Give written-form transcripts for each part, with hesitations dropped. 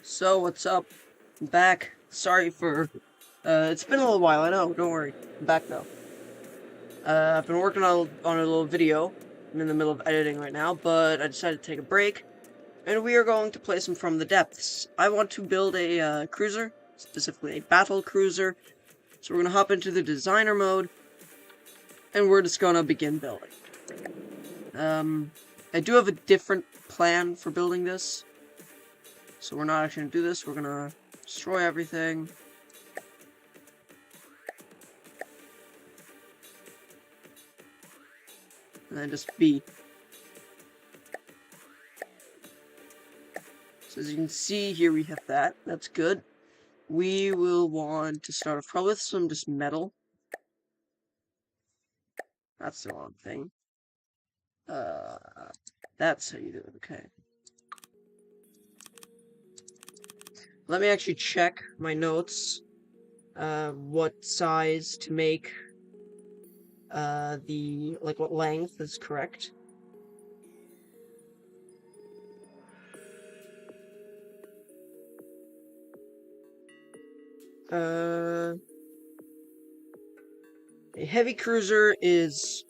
So, what's up? I'm back. Sorry for, it's been a little while, I know, don't worry. I'm back though. I've been working on a little video. I'm in the middle of editing right now, but I decided to take a break, and we are going to play some From the Depths. I want to build a, cruiser, specifically a battle cruiser, so we're gonna hop into the designer mode, and we're just gonna begin building. I do have a different plan for building this, so we're not actually gonna do this, we're gonna destroy everything. And then just B. So as you can see here, we have that. That's good. We will want to start off probably with some just metal. That's the wrong thing. That's how you do it. Okay. Let me actually check my notes. What size to make what length is correct. A heavy cruiser is...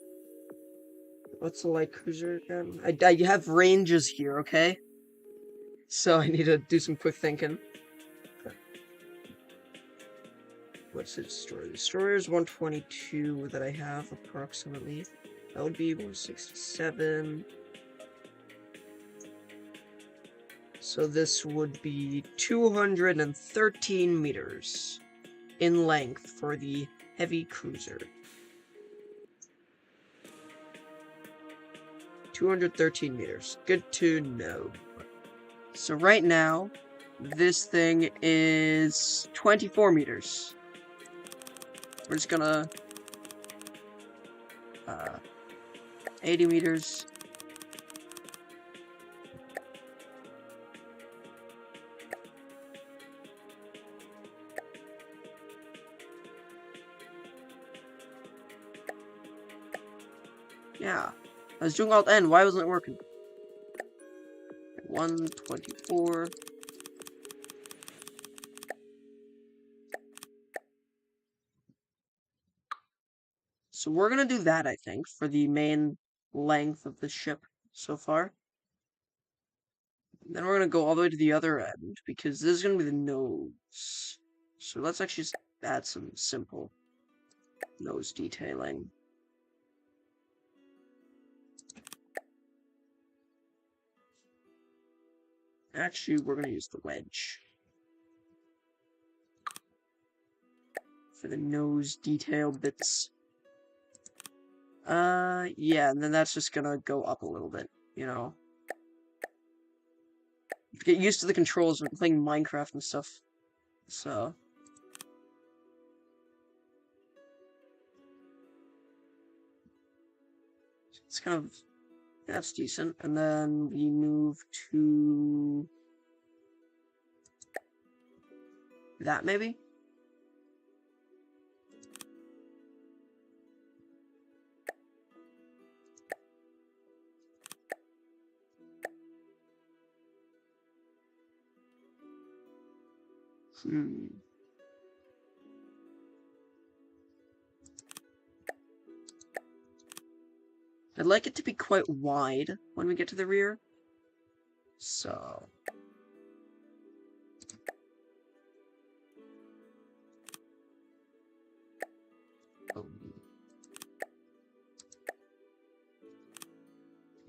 What's a light cruiser again? I have ranges here, okay? So I need to do some quick thinking. What's the destroyer? The destroyer is 122 that I have, approximately. That would be 167. So this would be 213 meters in length for the heavy cruiser. 213 meters. Good to know. So right now, this thing is 24 meters. We're just gonna... 80 meters. Yeah. I was doing Alt-N. Why wasn't it working? 124. So we're gonna do that, I think, for the main length of the ship so far. Then we're gonna go all the way to the other end, because this is gonna be the nose. So let's actually just add some simple nose detailing. Actually, we're gonna use the wedge for the nose detail bits. Yeah, and then that's just gonna go up a little bit, you know. Get used to the controls when playing Minecraft and stuff. So it's kind of, that's decent. And then we move to that, maybe? I'd like it to be quite wide when we get to the rear. So...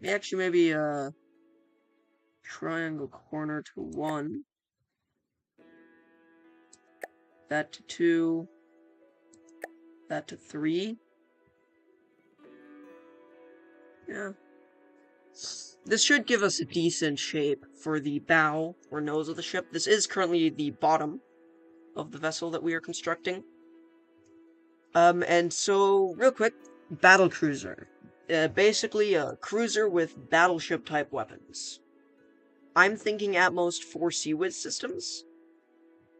Actually, maybe triangle corner to 1. That to 2. That to 3. Yeah. This should give us a decent shape for the bow or nose of the ship. This is currently the bottom of the vessel that we are constructing. And so, real quick, battle cruiser. Basically a cruiser with battleship-type weapons. I'm thinking at most 4 Sea-Wiz systems,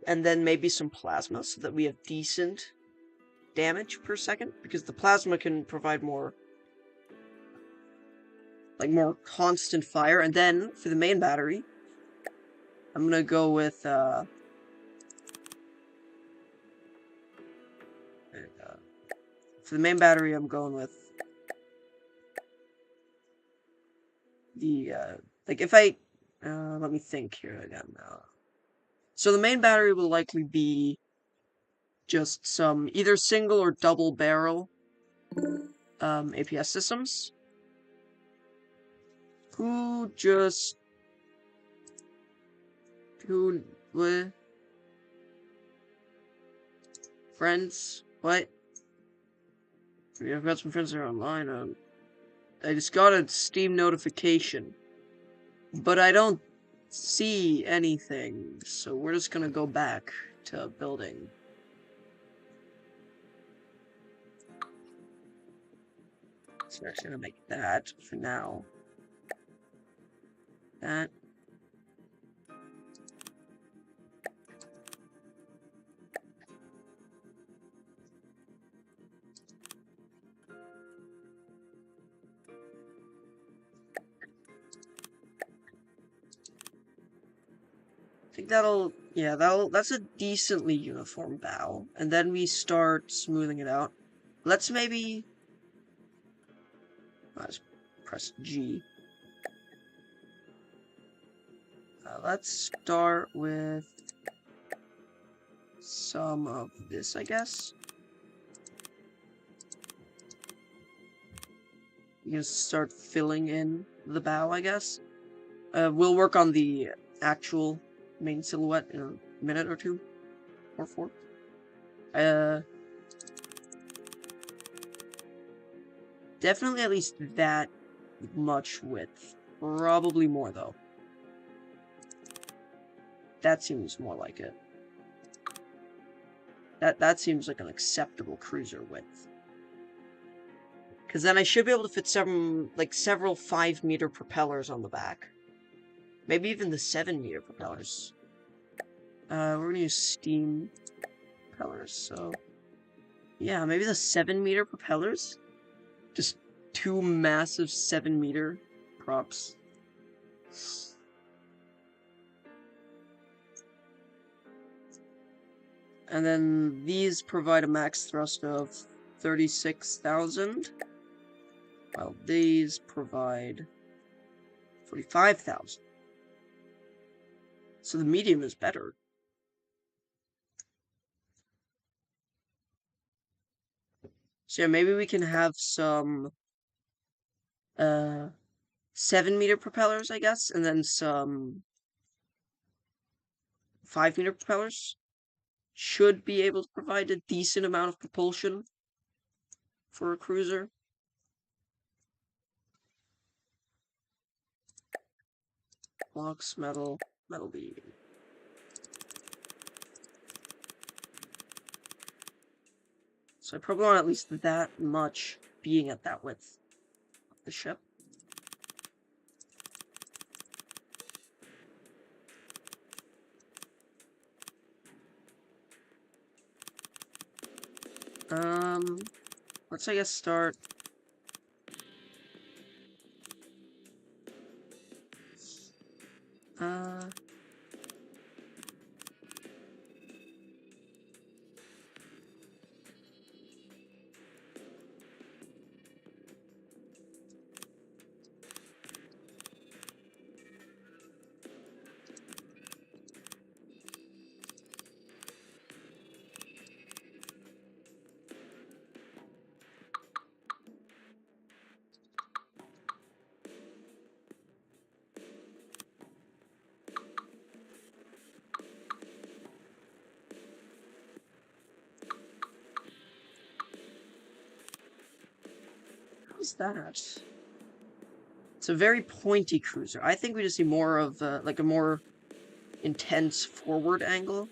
and then maybe some plasma so that we have decent damage per second, because the plasma can provide more constant fire. And then for the main battery, I'm gonna go with, for the main battery, I'm going with the, like, if I, let me think here again now. So the main battery will likely be just some either single or double barrel, APS systems. What? Friends? What? Yeah, I've got some friends that are online. I just got a Steam notification, but I don't see anything, so we're just gonna go back to building. So we're actually gonna make that for now. That. I think that's a decently uniform bow. And then we start smoothing it out. Let's maybe, let's press G. Let's start with some of this, I guess. You can start filling in the bow, I guess. We'll work on the actual main silhouette in a minute or two, or four. Definitely at least that much width. Probably more, though. That seems more like it. That seems like an acceptable cruiser width. Because then I should be able to fit several 5-meter propellers on the back. Maybe even the 7-meter propellers. We're gonna use steam propellers, so... Yeah, maybe the 7-meter propellers? Just 2 massive 7-meter props. And then these provide a max thrust of 36,000. While these provide 45,000. So the medium is better. So yeah, maybe we can have some 7-meter propellers, I guess, and then some 5-meter propellers. Should be able to provide a decent amount of propulsion for a cruiser. Blocks, metal beam. So I probably want at least that much being at that width of the ship. Let's, I guess, start... What's that? It's a very pointy cruiser. I think we just see more of, like, a more intense forward angle.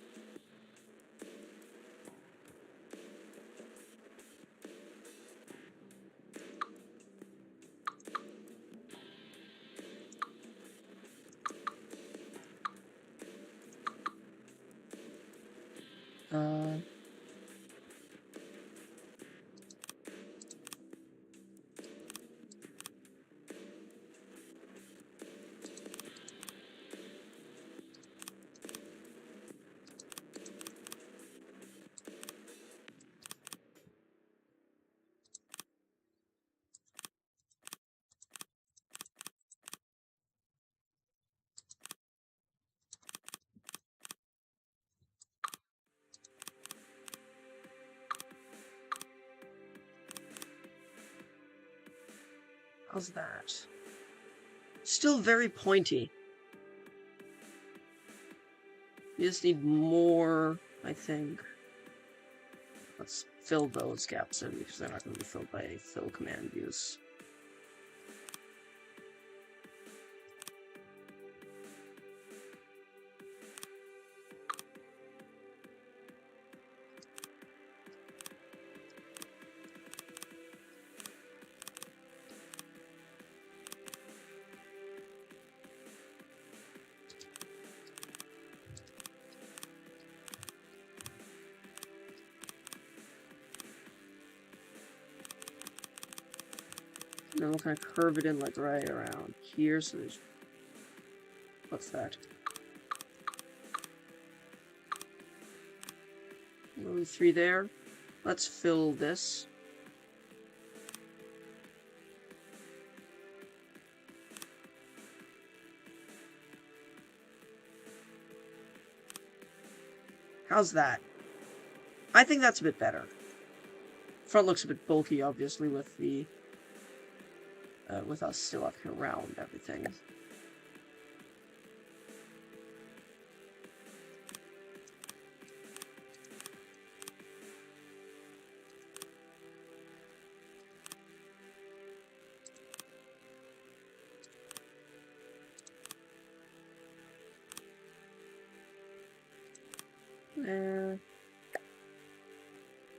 How's that? Still very pointy. You just need more, I think. Let's fill those gaps in because they're not going to be filled by fill command use. And then we'll kind of curve it in like right around here, so there's... What's that? Only 3 there. Let's fill this. How's that? I think that's a bit better. Front looks a bit bulky, obviously, with the... with us still up here around everything. There.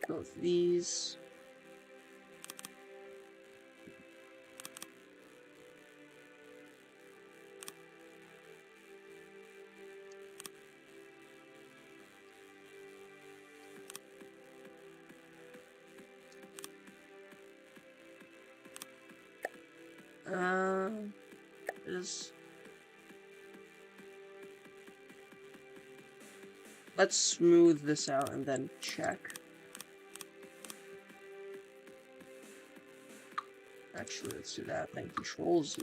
Both these. Is... Let's smooth this out and then check. Actually, let's do that. Then Control Z.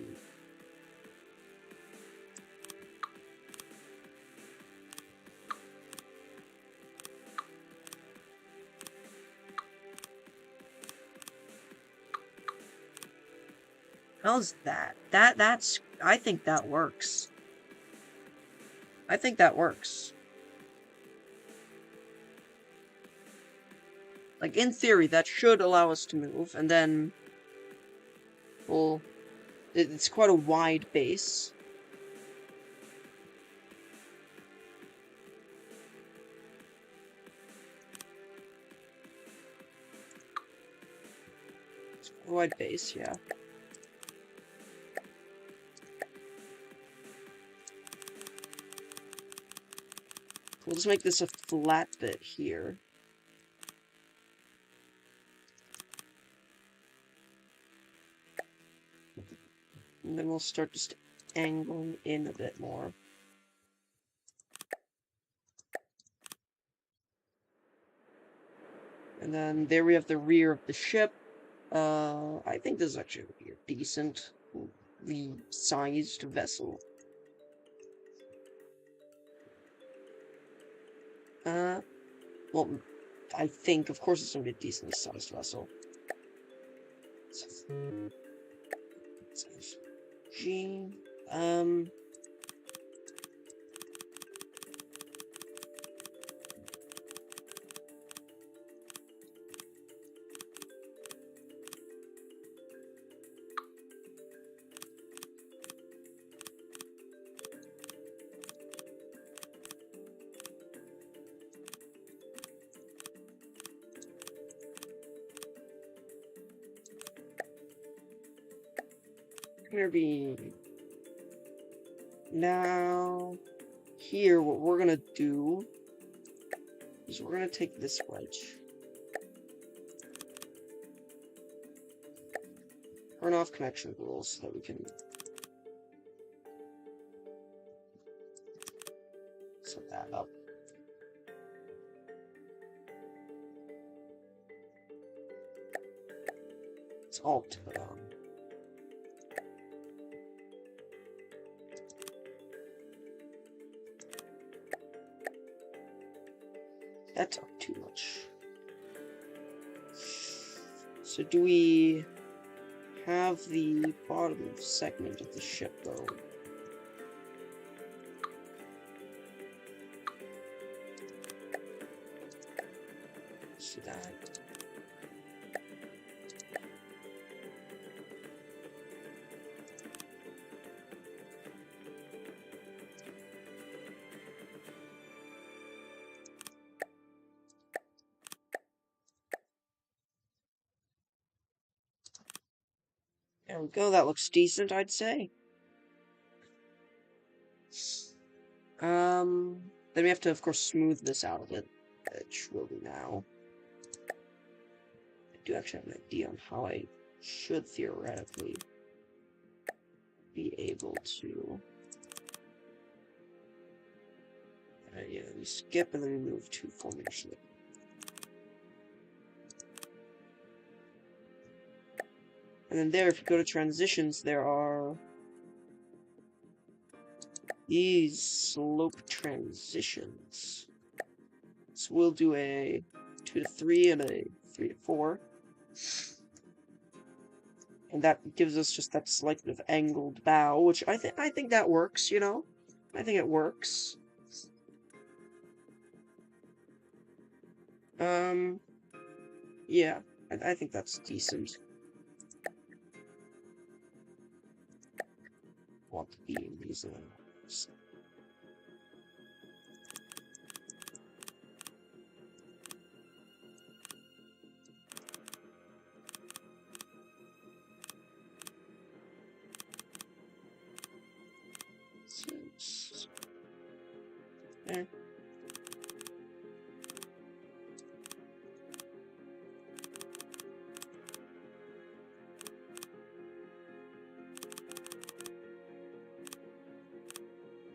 How's that? That's... I think that works. I think that works. Like, in theory, that should allow us to move, and then... Well... It's quite a wide base. It's a wide base, yeah. We'll just make this a flat bit here. And then we'll start just angling in a bit more. And then there we have the rear of the ship. I think this is actually a decently sized vessel. Well, I think, of course, it's gonna be a decently sized vessel. G, gonna be now here. What we're gonna do is we're gonna take this wedge, turn off connection rules so that we can set that up. It's Alt. That's not too much. So do we have the bottom segment of the ship, though. See that? There we go, that looks decent, I'd say. Then we have to, of course, smooth this out a bit, which will be now. I do actually have an idea on how I should theoretically be able to... yeah, we skip and then we move to formation. And then there, if you go to transitions, there are these slope transitions. So we'll do a 2 to 3 and a 3 to 4. And that gives us just that slight bit of angled bow, which I think that works, you know? I think it works. Yeah, I think that's decent. Want to be in these there.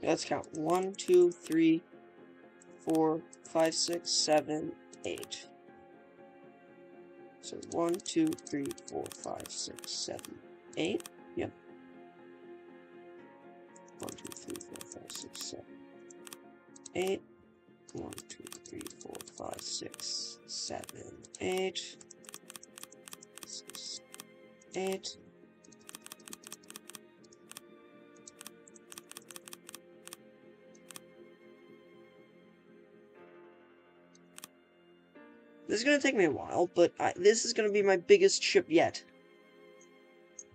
Let's count 1, 2, 3, 4, 5, 6, 7, 8. So 1, 2, 3, 4, 5, 6, 7, 8. Yep. 1, 2, 3, 4, 5, 6, 7, 8. 1, 2, 3, 4, 5, 6, 7, 8. 6, 8. This is going to take me a while, but this is going to be my biggest ship yet.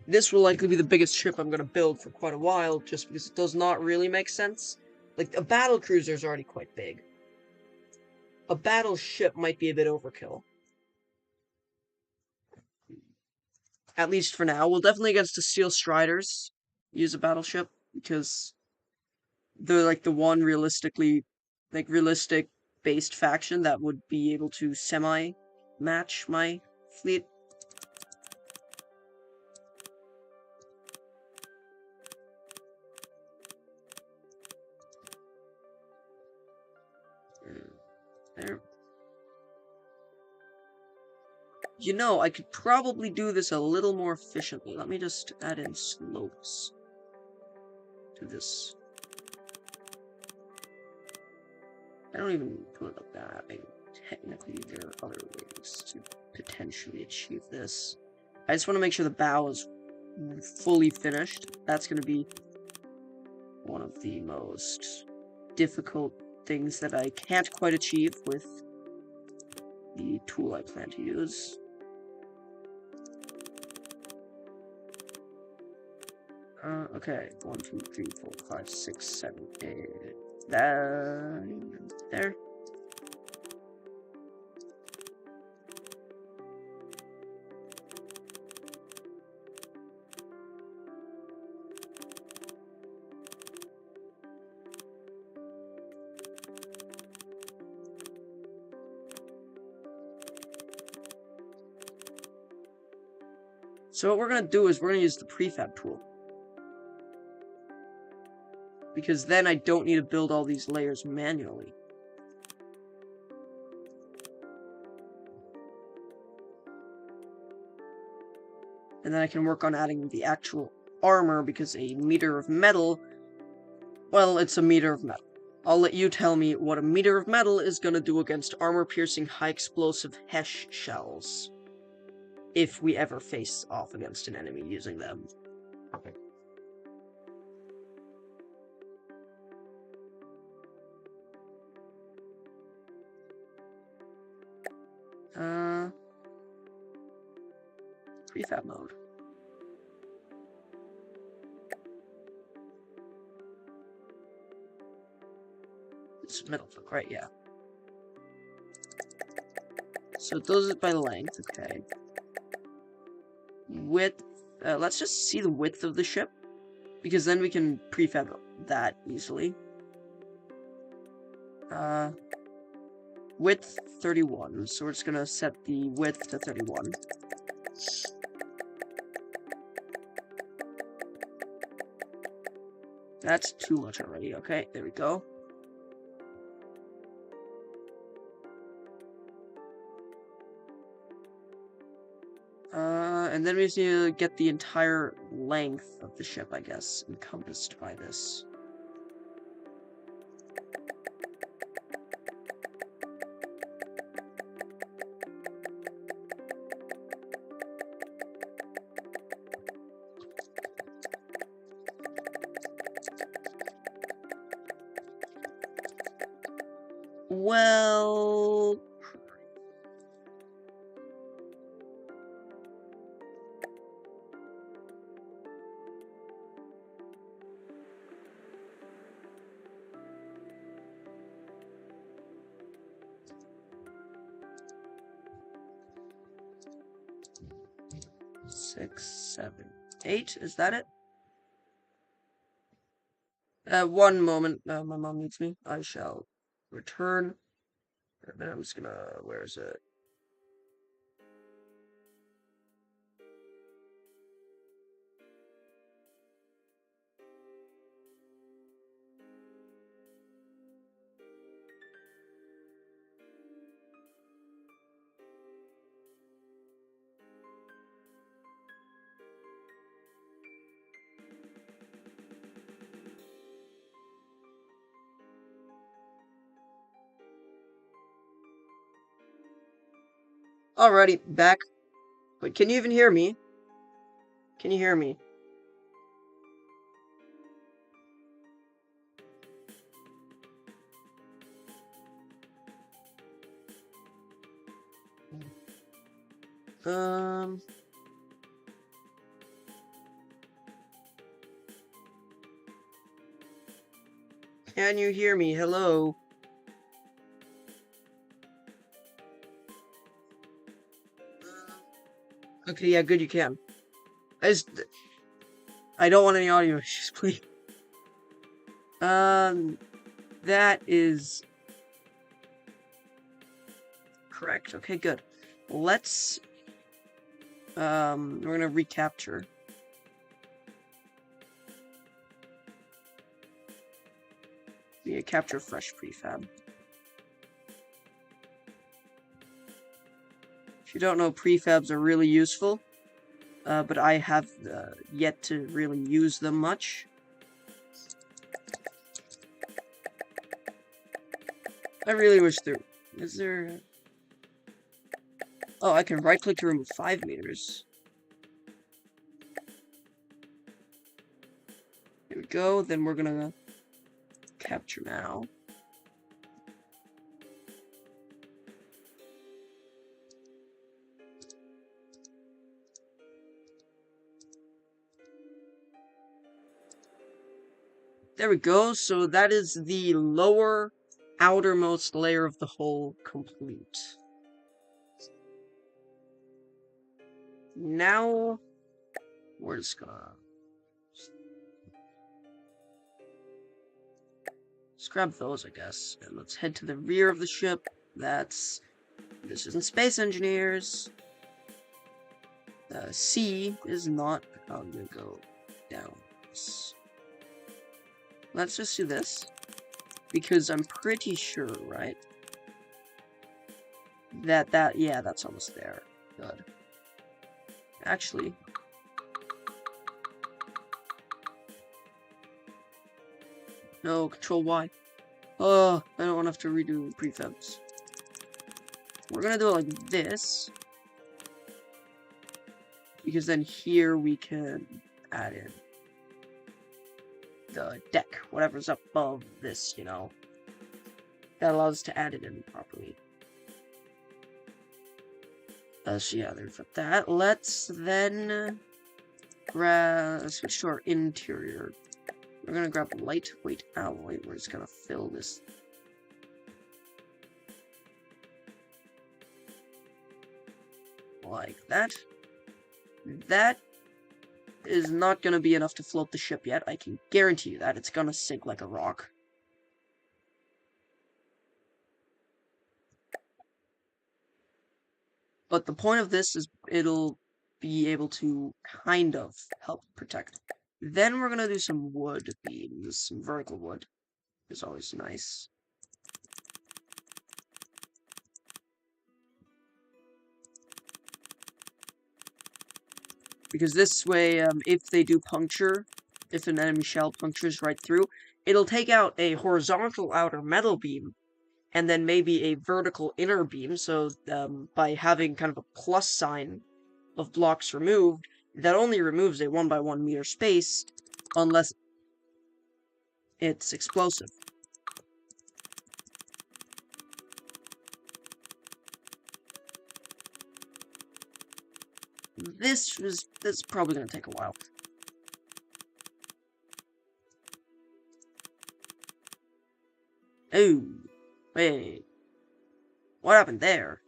This will likely be the biggest ship I'm going to build for quite a while, just because it does not really make sense. Like, a battle cruiser is already quite big. A battleship might be a bit overkill. At least for now. We'll definitely, against the Steel Striders, use a battleship, because they're, like, the one realistic-based faction that would be able to semi-match my fleet. There. You know, I could probably do this a little more efficiently. Let me just add in slopes to this. I don't even put it like that. I mean, technically, there are other ways to potentially achieve this. I just want to make sure the bow is fully finished. That's going to be one of the most difficult things that I can't quite achieve with the tool I plan to use. Okay. 1, 2, 3, 4, 5, 6, 7, 8. There. So what we're going to do is we're going to use the prefab tool. Because then I don't need to build all these layers manually. And then I can work on adding the actual armor, because a meter of metal... Well, it's a meter of metal. I'll let you tell me what a meter of metal is going to do against armor-piercing, high-explosive Hesh shells. if we ever face off against an enemy using them. Prefab mode. This is middle foot, right? Yeah. So those are by length, okay. Width, let's just see the width of the ship, because then we can prefab that easily. Width 31, so we're just gonna set the width to 31. That's too much already. Okay, there we go. And then we just need to get the entire length of the ship, I guess, encompassed by this. Well... Six, 7, 8, is that it? One moment, my mom needs me. I shall return. And then I'm just gonna, where is it? Alrighty, back. Wait, can you even hear me? Can you hear me? Can you hear me? Hello? Okay, yeah, good, you can. I don't want any audio issues, please. That is correct. Okay, good. Let's, we're gonna recapture. Yeah, capture fresh prefab. If you don't know, prefabs are really useful, but I have yet to really use them much. I really wish there... Is there... Oh, I can right-click to remove 5 meters. Here we go, then we're gonna capture now. There we go, so that is the lower outermost layer of the hull complete. Now, we're just gonna... Let's grab those, I guess, and let's head to the rear of the ship. This isn't Space Engineers. C is not. I'm gonna go down. Let's just do this, because I'm pretty sure, right? Yeah, that's almost there. Good. Actually, no, Control Y. Oh, I don't want to have to redo prefabs. We're gonna do it like this. Because then here we can add in the deck, whatever's up above this, you know. That allows us to add it in properly. So yeah, there's that. Let's then switch to our interior. We're gonna grab lightweight alloy. We're just gonna fill this. Like that. That is not gonna be enough to float the ship yet. I can guarantee you that. It's gonna sink like a rock. But the point of this is it'll be able to kind of help protect. Then we're gonna do some wood beams, some vertical wood. Is always nice. Because this way, if they do puncture, if an enemy shell punctures right through, it'll take out a horizontal outer metal beam, and then maybe a vertical inner beam, so by having kind of a plus sign of blocks removed, that only removes a 1 by 1 meter space, unless it's explosive. This is probably going to take a while. Oh, wait. What happened there?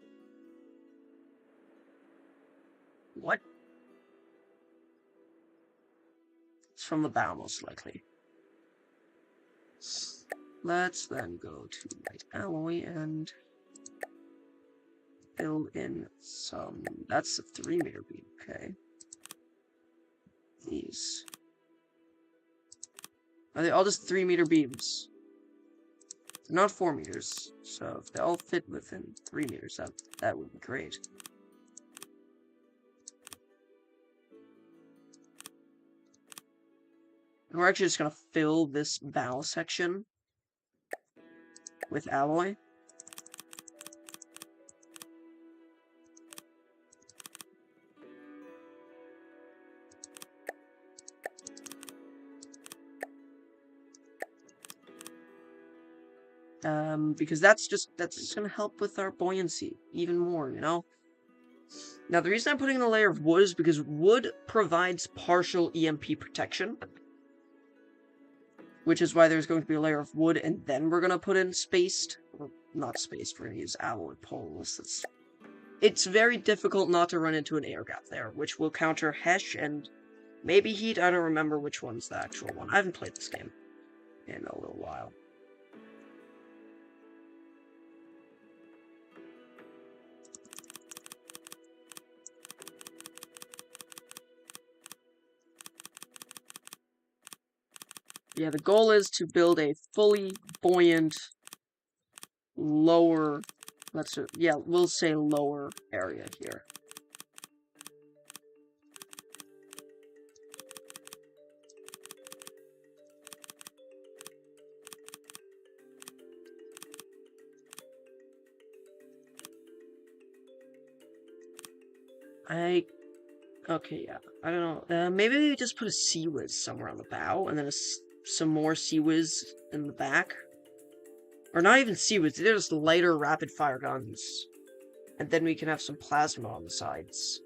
What? It's from the bow, most likely. Let's then go to light alloy and fill in some. That's a 3 meter beam, okay. These. Are they all just 3 meter beams? They're not 4 meters, so if they all fit within 3 meters, that would be great. And we're actually just gonna fill this bow section with alloy. Because that's just gonna help with our buoyancy even more, you know? Now, the reason I'm putting in a layer of wood is because wood provides partial EMP protection. Which is why there's going to be a layer of wood, and then we're gonna put in spaced, or not spaced, we're gonna use alloy poles. It's very difficult not to run into an air gap there, which will counter Hesh and maybe Heat. I don't remember which one's the actual one. I haven't played this game in a little while. Yeah, the goal is to build a fully buoyant, lower, we'll say lower area here. Okay, yeah, I don't know, maybe we just put a Sea-Wiz somewhere on the bow, and then some more Sea-Wiz in the back. Or not even Sea-Wiz, they're just lighter rapid-fire guns. And then we can have some plasma on the sides.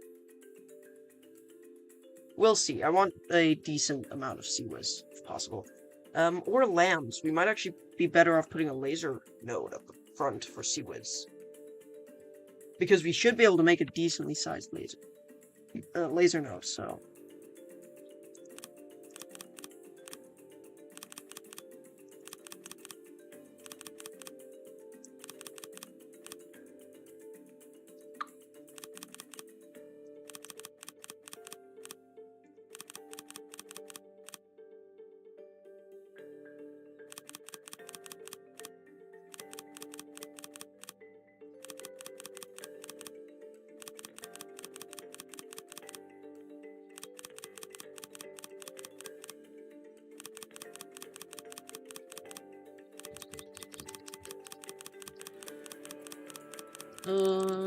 We'll see. I want a decent amount of Sea-Wiz, if possible. Or lambs. We might actually be better off putting a laser node up the front for Sea-Wiz. Because we should be able to make a decently sized laser node, so...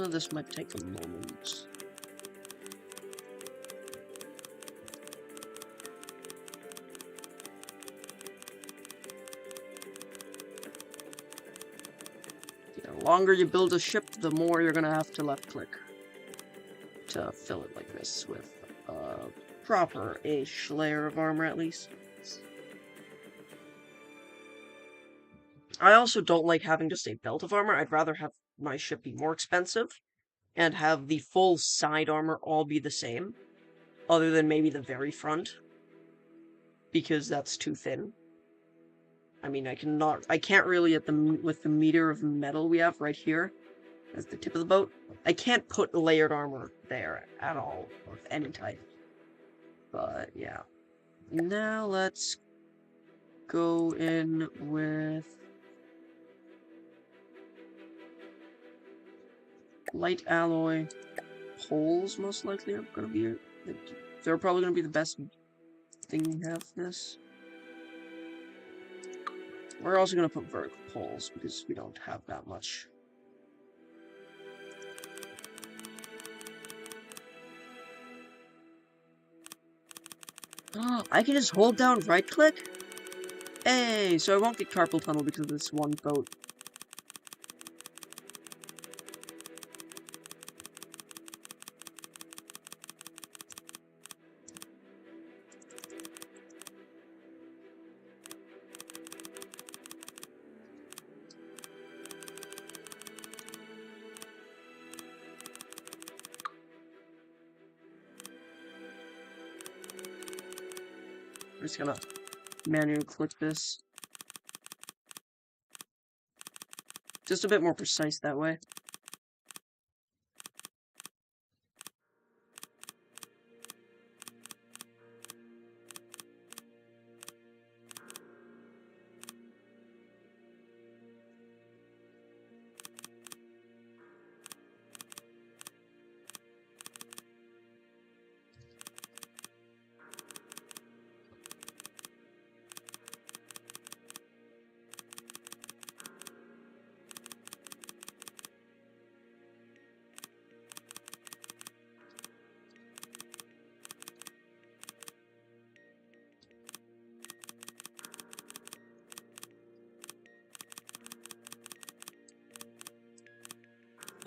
this might take a moment. longer you build a ship, the more you're gonna have to left click to fill it like this with a proper-ish layer of armor at least. I also don't like having just a belt of armor. I'd rather have my ship be more expensive and have the full side armor all be the same, other than maybe the very front, because that's too thin. I mean, I can't really with the meter of metal we have right here as the tip of the boat, I can't put layered armor there at all of any type. But yeah. Now let's go in with light alloy poles, most likely are gonna be they're probably gonna be the best thing we have for this. We're also gonna put vertical poles because we don't have that much. Oh, I can just hold down right click? Hey, so I won't get carpal tunnel because of this one boat. I'm just gonna manually click this. Just a bit more precise that way.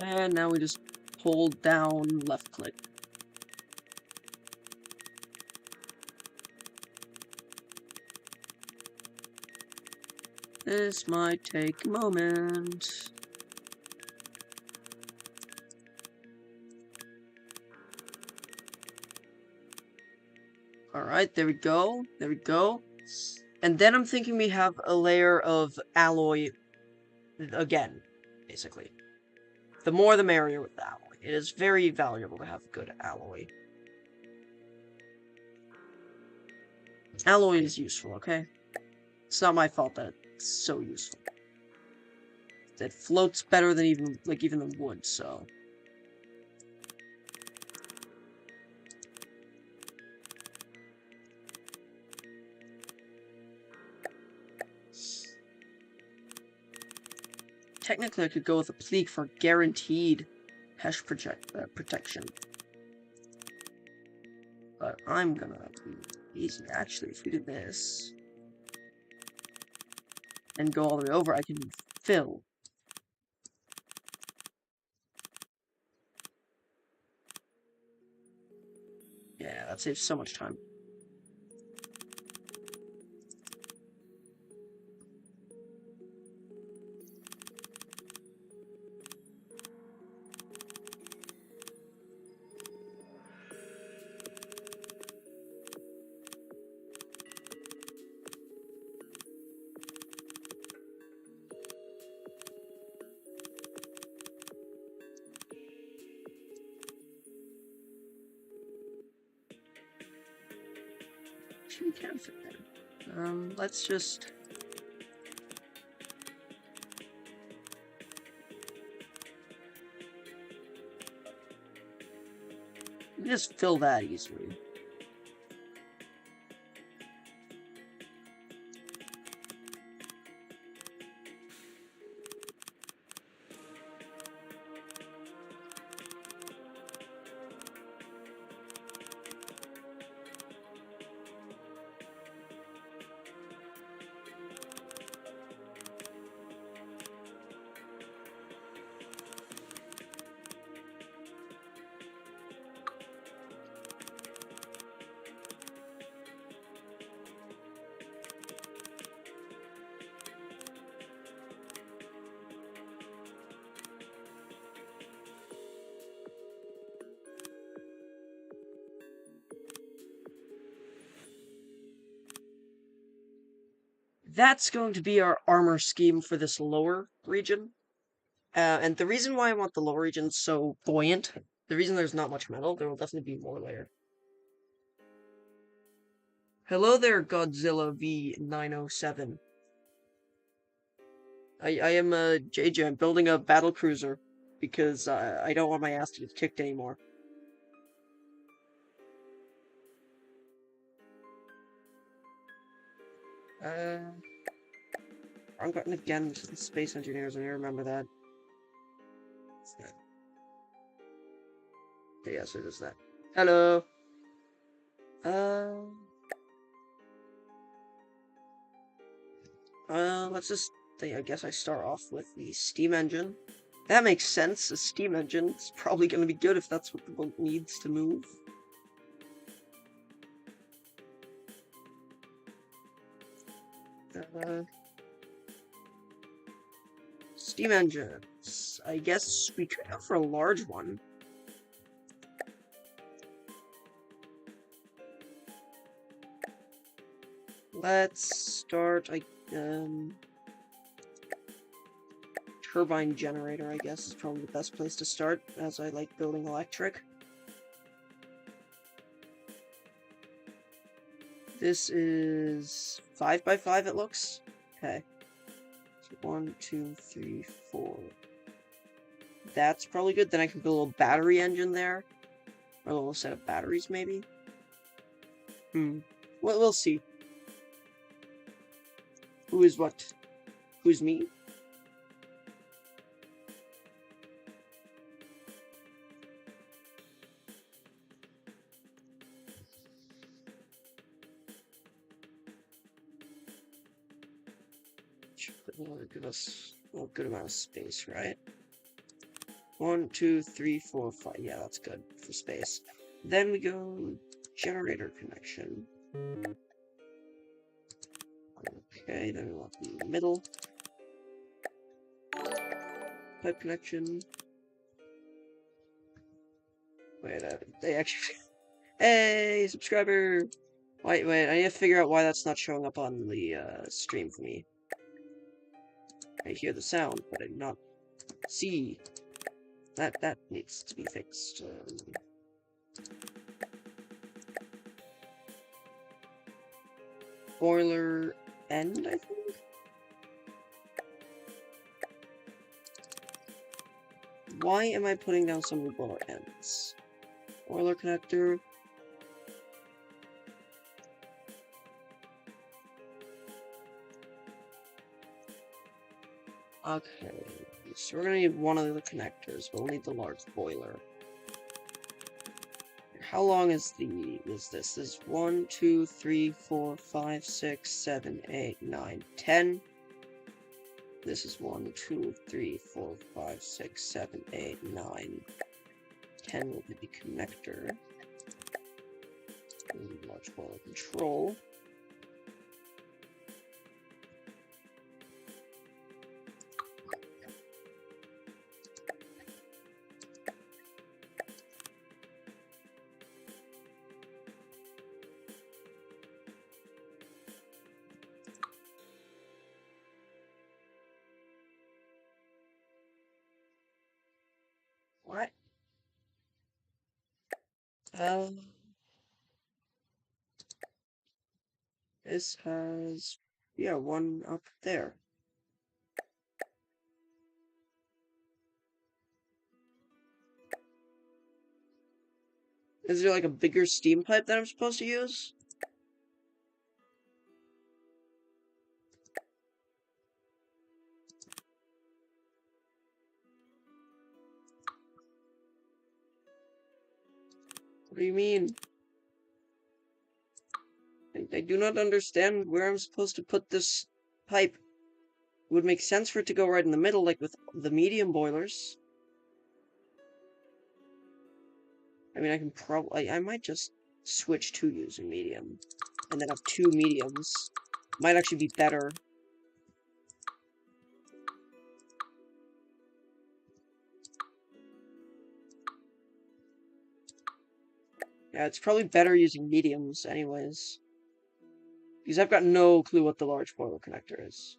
And now we just hold down left click. This might take a moment. Alright, there we go. There we go. And then I'm thinking we have a layer of alloy again, basically. The more the merrier with the alloy. It is very valuable to have good alloy. Alloy is useful, okay? It's not my fault that it's so useful. It floats better than even the wood, so... Technically, I could go with a pleek for guaranteed hash protection. But I'm gonna be easy. Actually, if we do this and go all the way over, I can fill. Yeah, that saves so much time. We can fit there. Let's just... just fill that easily. that's going to be our armor scheme for this lower region. And the reason why I want the lower region so buoyant, the reason there's not much metal, there will definitely be more layer. Hello there, Godzilla V907. I am JJ. I'm building a battle cruiser because I don't want my ass to get kicked anymore. I'm going again. Space engineers. I remember that. Okay, yes, it is that. Hello. Let's just. I guess I start off with the steam engine. That makes sense. A steam engine is probably going to be good if that's what the boat needs to move. Steam engines. I guess we could go for a large one. Let's start, turbine generator, I guess, is probably the best place to start, as I like building electric. This is 5x5, it looks. Okay. So 1, 2, 3, 4. That's probably good. Then I can build a little battery engine there. Or a little set of batteries, maybe. Well, we'll see. Who is what? Who's me? Give us a good amount of space, right? 1, 2, 3, 4, 5. Yeah, that's good for space. Then we go generator connection. Okay, then we want the middle. Pipe connection. Wait, they actually... Hey, subscriber! Wait, I need to figure out why that's not showing up on the stream for me. I hear the sound, but I do not see. That needs to be fixed. Boiler end, I think? Why am I putting down so many boiler ends? Boiler connector. Okay, so we're gonna need one of the connectors, but we'll need the large boiler. How long is this? This is 1, 2, 3, 4, 5, 6, 7, 8, 9, 10. This is 1, 2, 3, 4, 5, 6, 7, 8, 9. 10 will be the connector. Large boiler control. What? This has, yeah, one up there. Is there like a bigger steam pipe that I'm supposed to use? What do you mean? I do not understand where I'm supposed to put this pipe. It would make sense for it to go right in the middle, like with the medium boilers. I mean, I can probably... I might just switch to using medium. And then have 2 mediums. Might actually be better. Yeah, it's probably better using mediums anyways. Because I've got no clue what the large boiler connector is.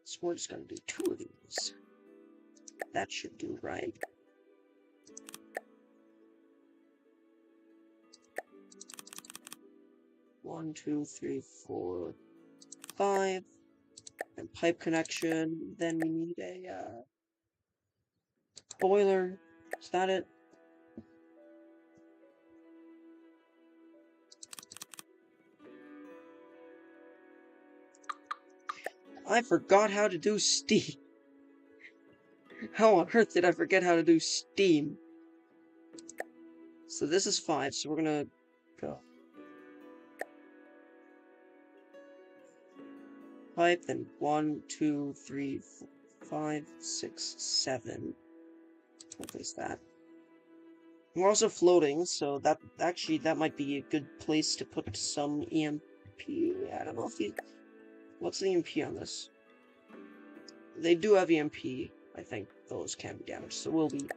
So we're just gonna do 2 of these. That should do right. One, 2, 3, 4, 5. And pipe connection. Then we need a boiler. Is that it? I forgot how to do steam. How on earth did I forget how to do steam? So this is 5, so we're gonna go. Pipe, then 1, 2, 3, 4, 5, 6, 7. Replace that. We're also floating, so that might be a good place to put some EMP. I don't know if you... What's the EMP on this? They do have EMP. I think those can be damaged, so we'll be...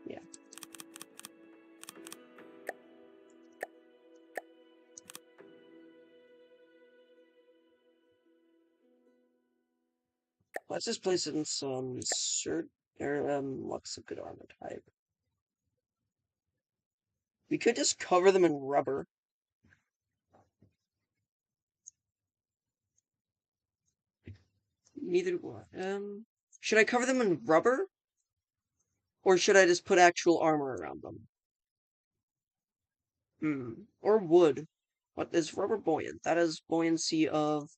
Yeah. Let's just place it in some what's a good armor type? We could just cover them in rubber. Neither do I. Should I cover them in rubber? Or should I just put actual armor around them? Or wood. What is rubber buoyant? That has buoyancy of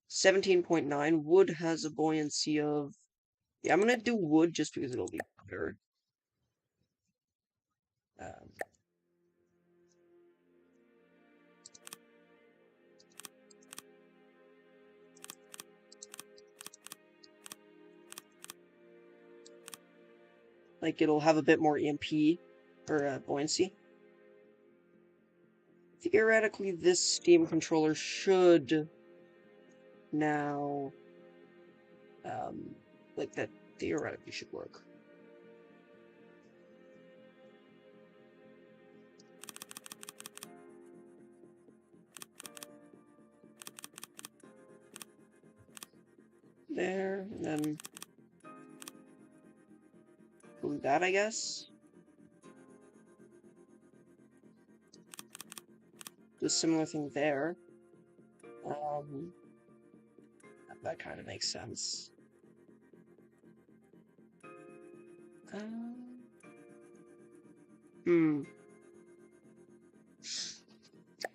17.9. Wood has a buoyancy of... Yeah, I'm gonna do wood just because it'll be better. Like, it'll have a bit more EMP, or buoyancy. Theoretically, this Steam controller should now, like, that theoretically should work. There, and then do that, I guess. Do a similar thing there. That kind of makes sense.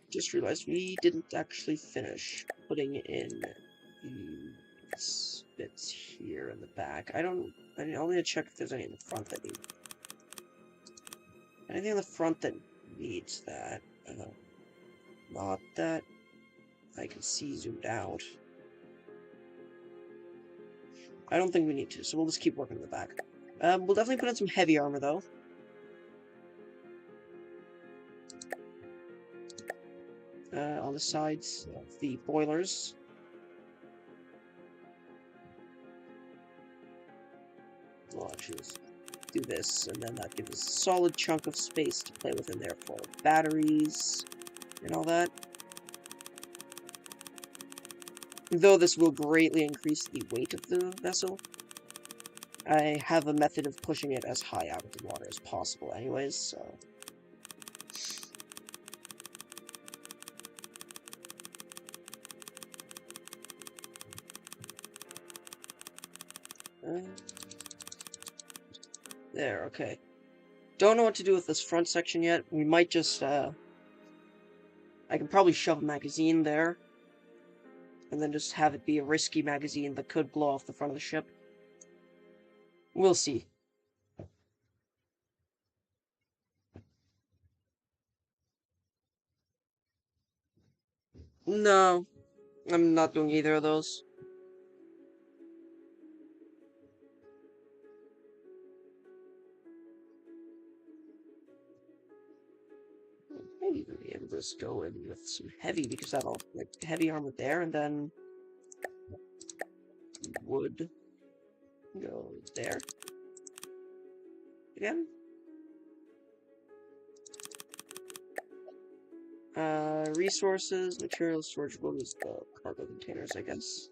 Just realized we didn't actually finish putting in these bits here in the back. I'll need to check if there's any in the front that need... Anything in the front that needs that? Not that I can see zoomed out. I don't think we need to, so we'll just keep working in the back. We'll definitely put in some heavy armor, though. On the sides of the boilers. We'll actually just do this, and then that gives us a solid chunk of space to play with in there for batteries and all that. Though this will greatly increase the weight of the vessel, I have a method of pushing it as high out of the water as possible anyways, so... There, okay. Don't know what to do with this front section yet. We might just, I can probably shove a magazine there. And then just have it be a risky magazine that could blow off the front of the ship. We'll see. No, I'm not doing either of those. Maybe we'll be able to just go in with some heavy, because that'll, like, heavy armor there, and then... wood go there. Again. Resources, materials, storage, what is the cargo containers, I guess.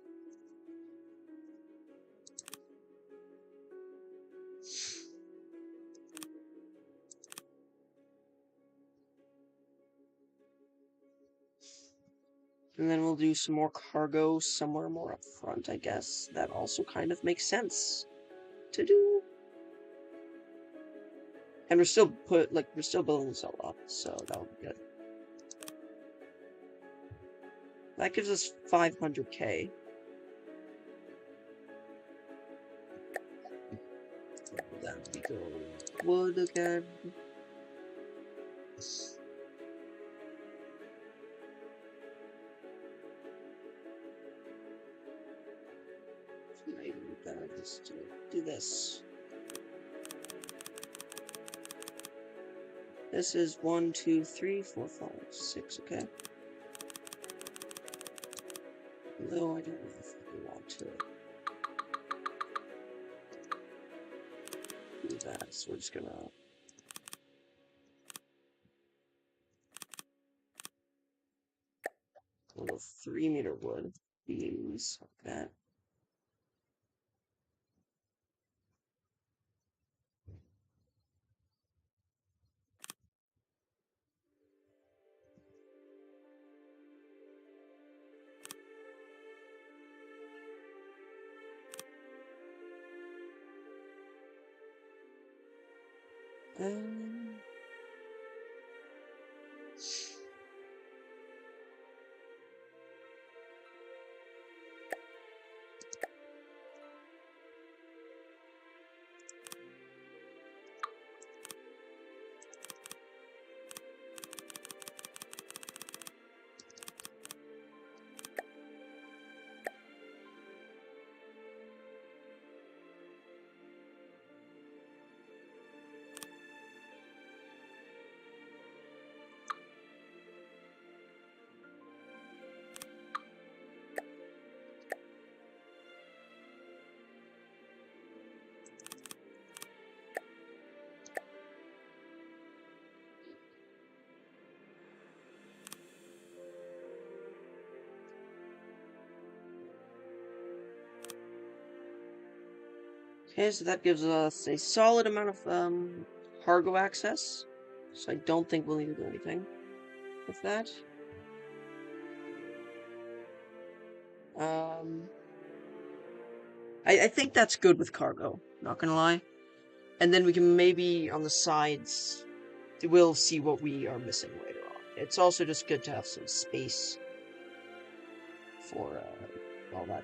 And then we'll do some more cargo somewhere more up front, I guess. That also kind of makes sense to do. And we're still building this all up, so that would be good. That gives us 500k. Then we go wood again. Maybe we gotta just do this. This is 1, 2, 3, 4, 5, 6, okay. Though I don't know if I want to do that, so we're just gonna a little 3-meter wood beams like that. Okay, so that gives us a solid amount of cargo access. So I don't think we'll need to do anything with that. I think that's good with cargo, not gonna lie. And then we can maybe on the sides, we'll see what we are missing later on. It's also just good to have some space for all that.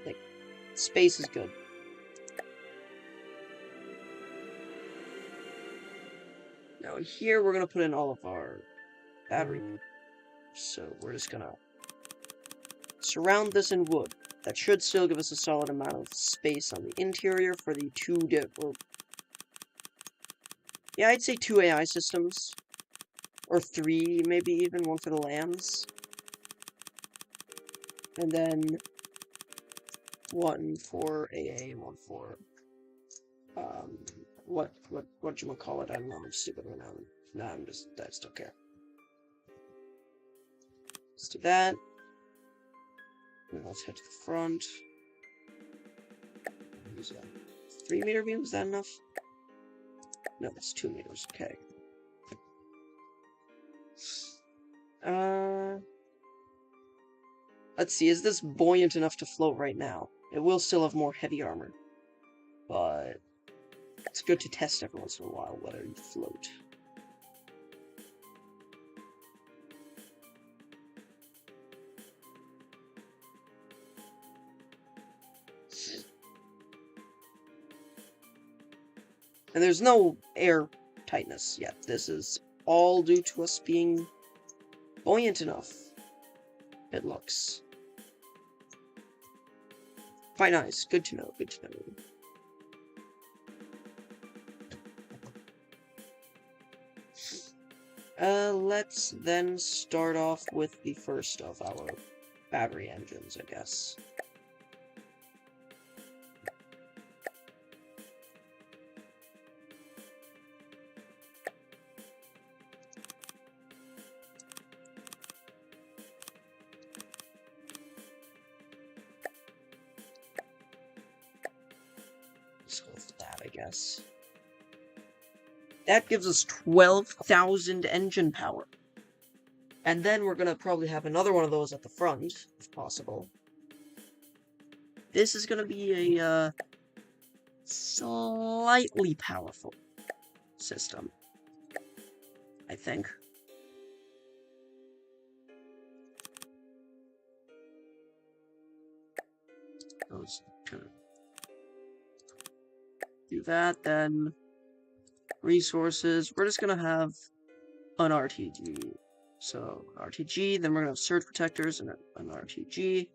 Like, space is good. Now in here, we're gonna put in all of our battery. So we're just gonna surround this in wood. That should still give us a solid amount of space on the interior for the yeah, I'd say 2 AI systems. Or 3, maybe even, one for the lambs. And then 1 for AA and 1 for what you wanna call it? I don't know, I'm stupid right now. No, I just don't care. Let's do that. And let's head to the front. Use that 3-meter beam, is that enough? No, that's 2 meters, okay. Let's see, is this buoyant enough to float right now? It will still have more heavy armor, but it's good to test every once in a while whether you float. And there's no air tightness yet. This is all due to us being buoyant enough. It looks quite nice. Good to know. Good to know. Let's then start off with the first of our battery engines, I guess. guess. That gives us 12,000 engine power. And then we're gonna probably have another one of those at the front, if possible. This is gonna be a, slightly powerful system, I think. Those kind of do that, then resources. We're just gonna have an RTG. So RTG, then we're gonna have surge protectors and an RTG.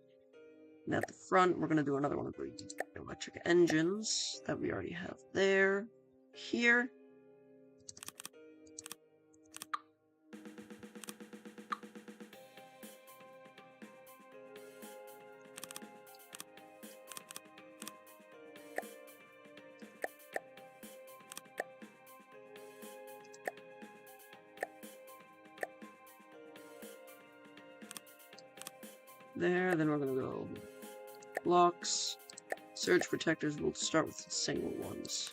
And at the front, we're gonna do another one of the electric engines that we already have there. Here. There, then we're gonna go blocks. Surge protectors, we'll start with the single ones.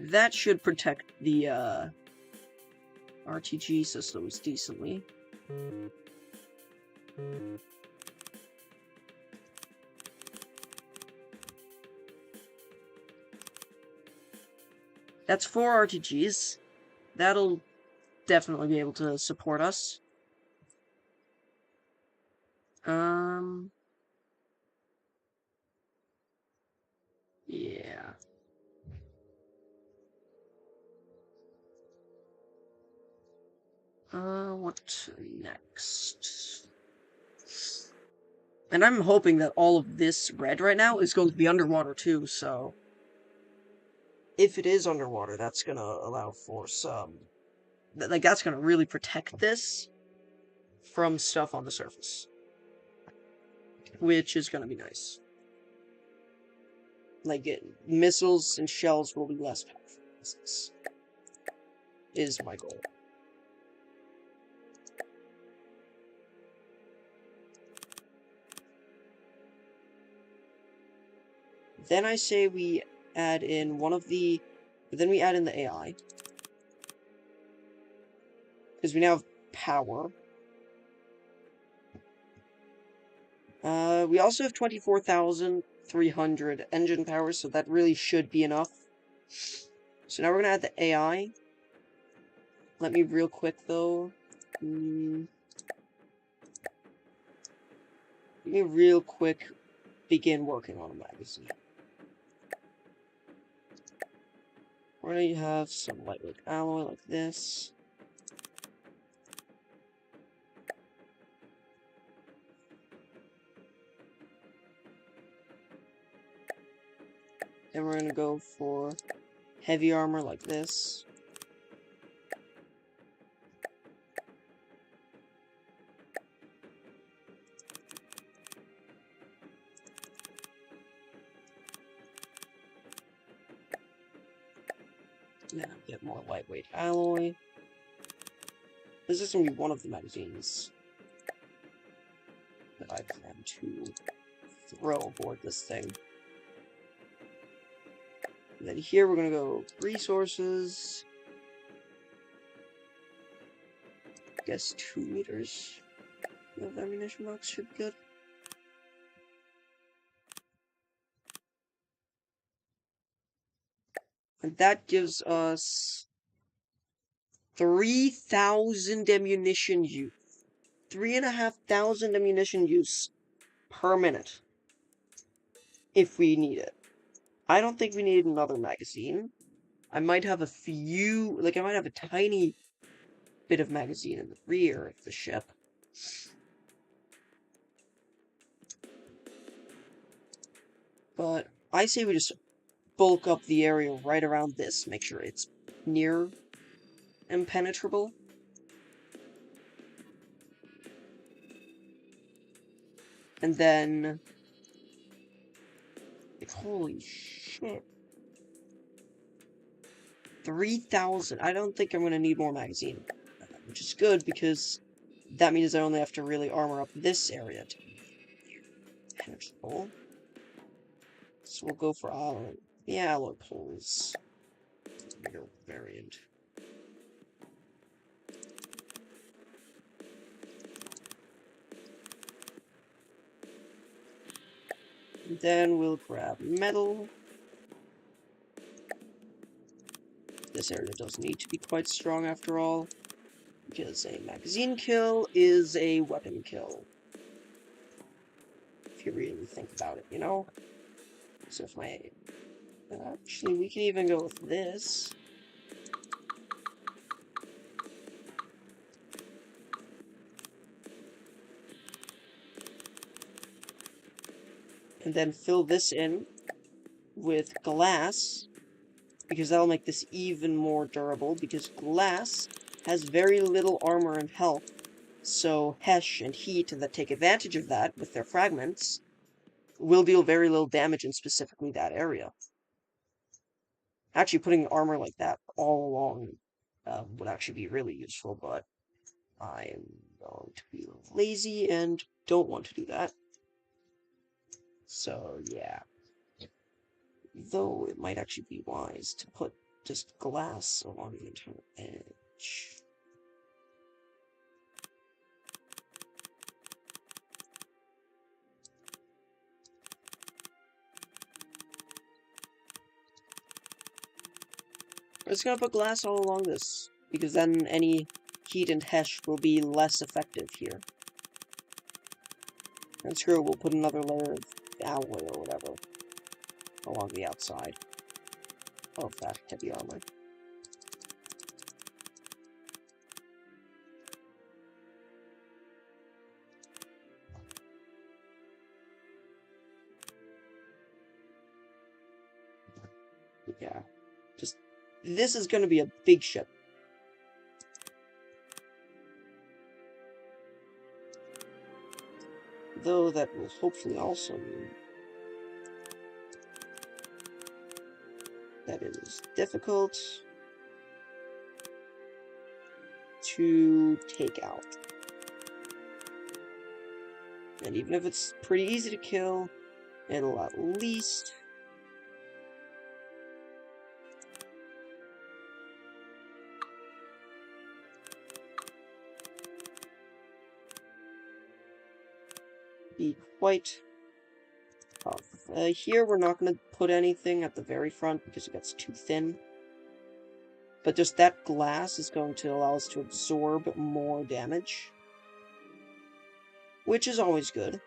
That should protect the RTG systems decently. That's 4 RTGs. That'll definitely be able to support us. Yeah. What next? And I'm hoping that all of this red right now is going to be underwater too, so... If it is underwater, that's gonna allow for some... Like, that's gonna really protect this from stuff on the surface. Which is gonna be nice. Like, missiles and shells will be less powerful. This is my goal. Then I say we add in one of the... Then we add in the AI. Because we now have power. We also have 24,300 engine power, so that really should be enough. So now we're gonna add the AI. Let me real quick, though. Let me real quick begin working on a magazine. We're gonna have some lightweight alloy like this. Then we're gonna go for heavy armor like this. Now get more lightweight alloy. This is gonna be one of the magazines that I plan to throw aboard this thing. And then here we're gonna go resources. I guess 2 meters of ammunition box should be good. And that gives us 3,000 ammunition use. 3,500 ammunition use per minute. If we need it. I don't think we need another magazine. I might have a few, like I might have a tiny bit of magazine in the rear of the ship. But I say we just bulk up the area right around this, make sure it's near impenetrable. And then... Like, holy shit. 3,000. I don't think I'm going to need more magazine. Which is good, because that means I only have to really armor up this area to be manageable. So we'll go for the alloy poles. Bigger variant. And then we'll grab metal. This area does need to be quite strong after all, because a magazine kill is a weapon kill. If you really think about it, you know? So if my... Actually, we can even go with this. And then fill this in with glass, because that'll make this even more durable, because glass has very little armor and health, so Hesh and Heat that take advantage of that with their fragments will deal very little damage in specifically that area. Actually, putting armor like that all along would actually be really useful, but I'm going to be lazy and don't want to do that. So, yeah. Though it might actually be wise to put just glass along the entire edge. I'm just gonna put glass all along this, because then any heat and Hesh will be less effective here. And screw it, we'll put another layer of alloy or whatever along the outside of that heavy armor. Yeah, just, this is gonna be a big ship. Though that will hopefully also mean that it is difficult to take out. And even if it's pretty easy to kill, it'll at least be quite tough. Here we're not going to put anything at the very front because it gets too thin. But just that glass is going to allow us to absorb more damage, which is always good.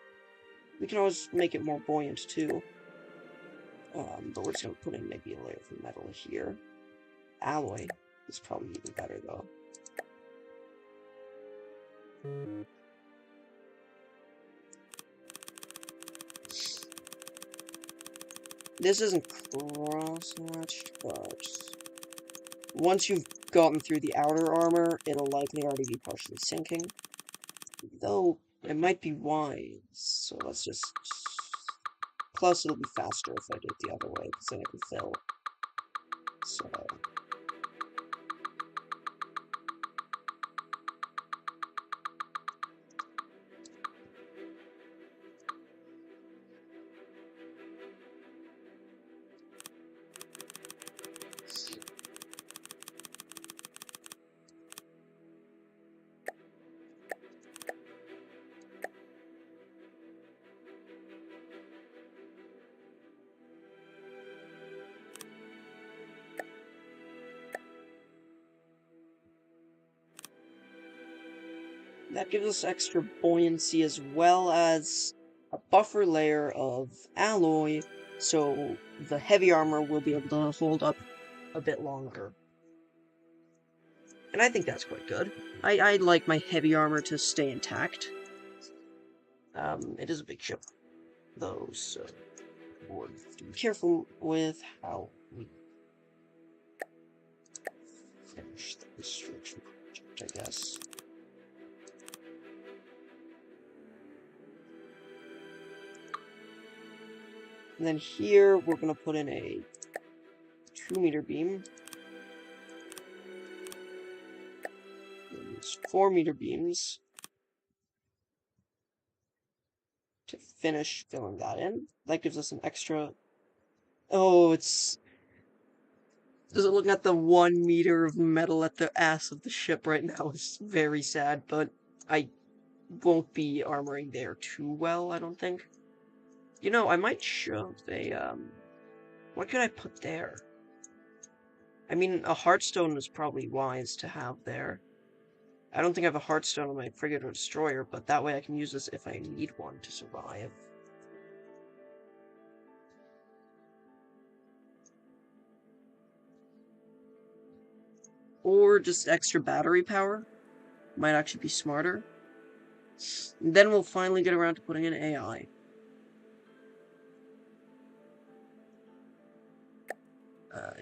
We can always make it more buoyant too. But we're just going to put in maybe a layer of metal here. Alloy is probably even better though. This isn't cross-hatched, but once you've gotten through the outer armor, it'll likely already be partially sinking. Though, it might be wise, so let's just... Plus, it'll be faster if I do it the other way, because then it can fill. So... that gives us extra buoyancy as well as a buffer layer of alloy, so the heavy armor will be able to hold up a bit longer. And I think that's quite good. I like my heavy armor to stay intact. It is a big ship, though, so we'll be careful with how we finish the construction project, I guess. And then here, we're going to put in a 2-meter beam. And it's 4-meter beams to finish filling that in. That gives us an extra... Oh, it's... Just looking at the 1 meter of metal at the ass of the ship right now is very sad, but I won't be armoring there too well, I don't think. You know, I might shove a, what could I put there? I mean, a Heartstone is probably wise to have there. I don't think I have a Heartstone on my frigate or destroyer, but that way I can use this if I need one to survive. Or just extra battery power. Might actually be smarter. And then we'll finally get around to putting in AI.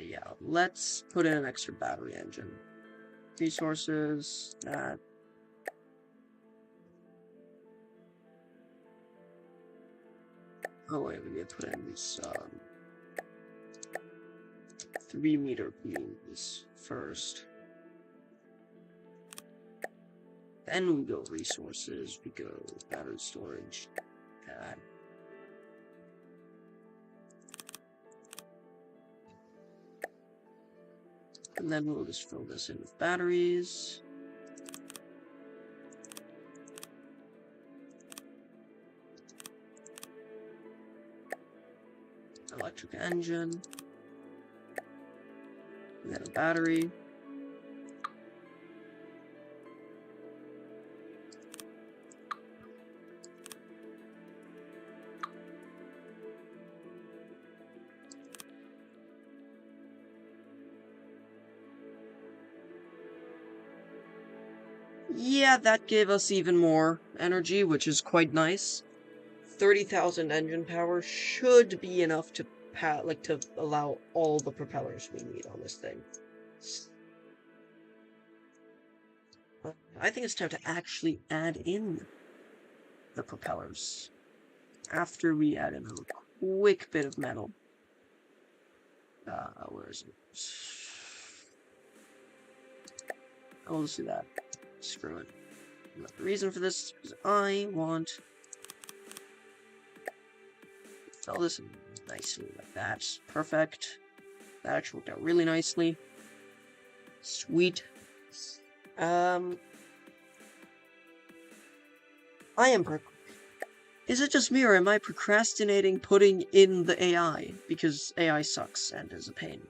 Yeah, let's put in an extra battery engine. Resources, that. Oh wait, we need to put in these, 3-meter beams first. Then we go resources, we go battery storage, that. And then we'll just fill this in with batteries. Electric engine. And then a battery. Yeah, that gave us even more energy, which is quite nice. 30,000 engine power should be enough to to allow all the propellers we need on this thing. I think it's time to actually add in the propellers. After we add in a quick bit of metal. Where is it? I'll just do that. Screw it. The reason for this is because I want to fill this in nicely like that. Perfect. That actually worked out really nicely. Sweet. Is it just me, or am I procrastinating putting in the AI? Because AI sucks and is a pain.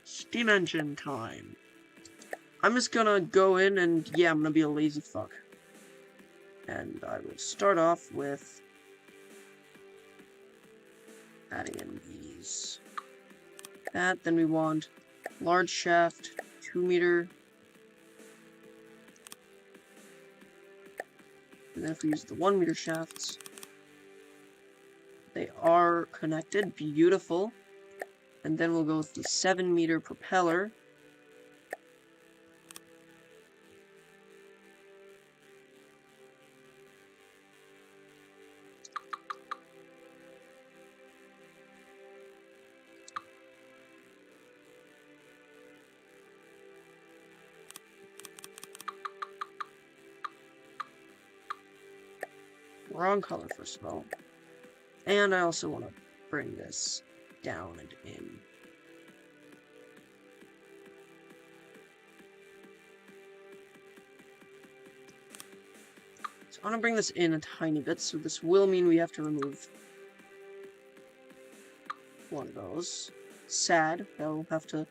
Steam engine time. I'm just gonna go in and, yeah, I'm gonna be a lazy fuck. And I will start off with adding in these. That, then we want large shaft, 2-meter. And then if we use the 1-meter shafts, they are connected, beautiful. And then we'll go with the 7-meter propeller. Wrong color, first of all. And I also want to bring this down and in. So I want to bring this in a tiny bit, so this will mean we have to remove one of those. Sad, they'll have to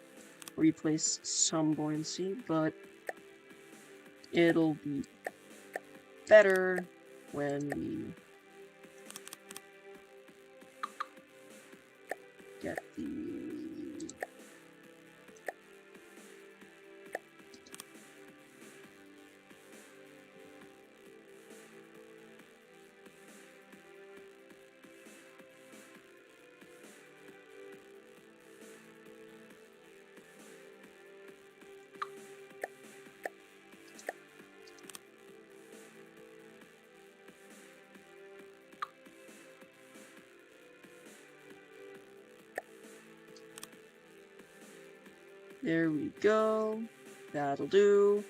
replace some buoyancy, but it'll be better when we get the... There we go. That'll do.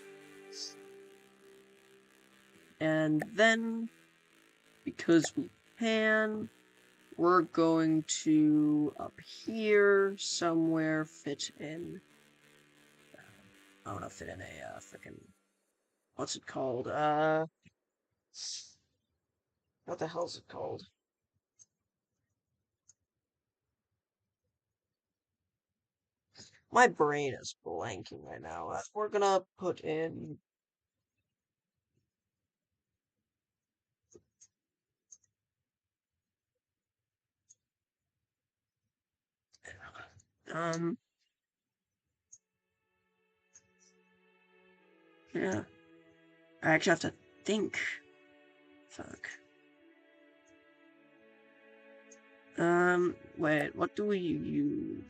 And then, because we can, we're going to, up here, somewhere, fit in... I don't know, fit in a, frickin'... What's it called? What the hell's it called? My brain is blanking right now. We're gonna put in... Yeah. I actually have to think. Fuck. Wait, what do we use?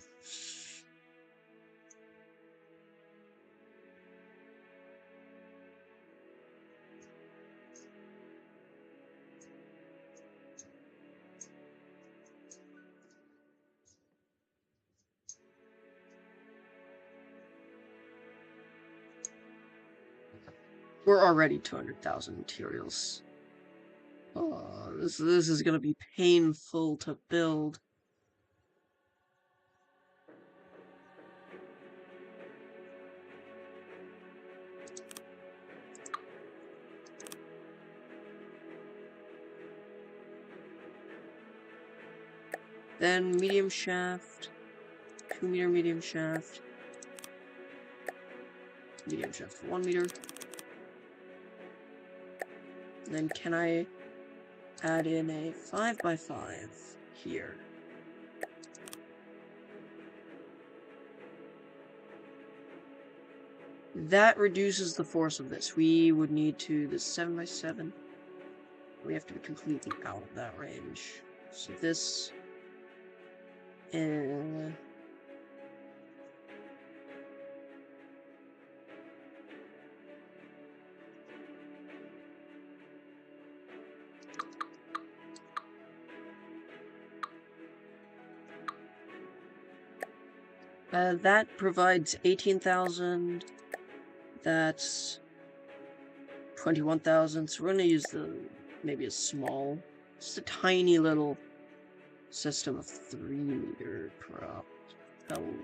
We're already 200,000 materials. Oh, this is gonna be painful to build. Then medium shaft, 2-meter medium shaft, medium shaft 1 meter. And then can I add in a 5x5 here? That reduces the force of this. We would need to, this 7x7. We have to be completely out of that range. So this... that provides 18,000. That's 21,000. So we're gonna use maybe a small, just a tiny little system of 3-meter propellers.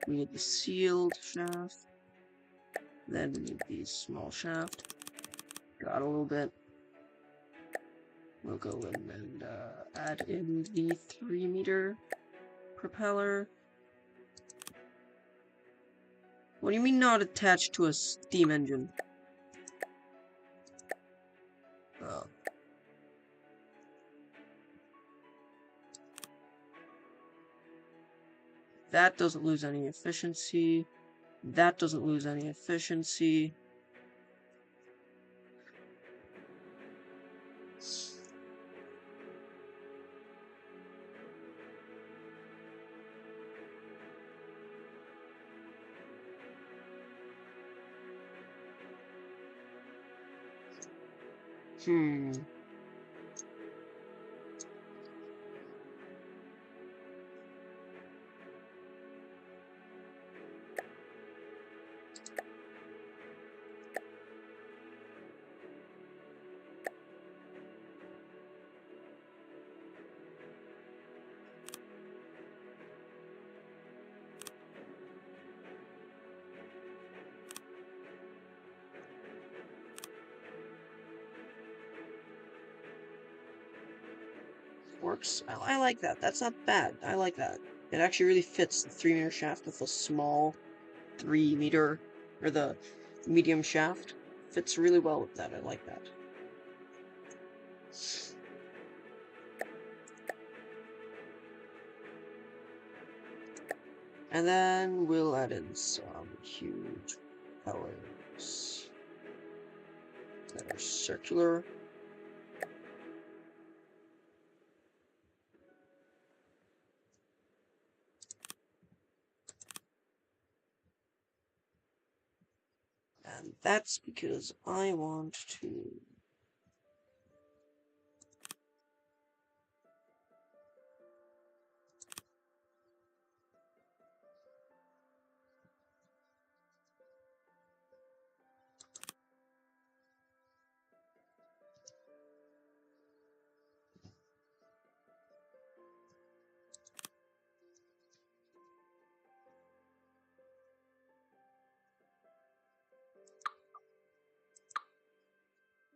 We need the sealed shaft. Then we need the small shaft. Got a little bit. We'll go in and add in the 3-meter propeller. What do you mean not attached to a steam engine? Oh. That doesn't lose any efficiency. That doesn't lose any efficiency. Works. I like that. That's not bad. I like that. It actually really fits the 3-meter shaft with a small 3-meter, or the medium shaft. Fits really well with that. I like that. And then we'll add in some huge colors that are circular. And that's because I want to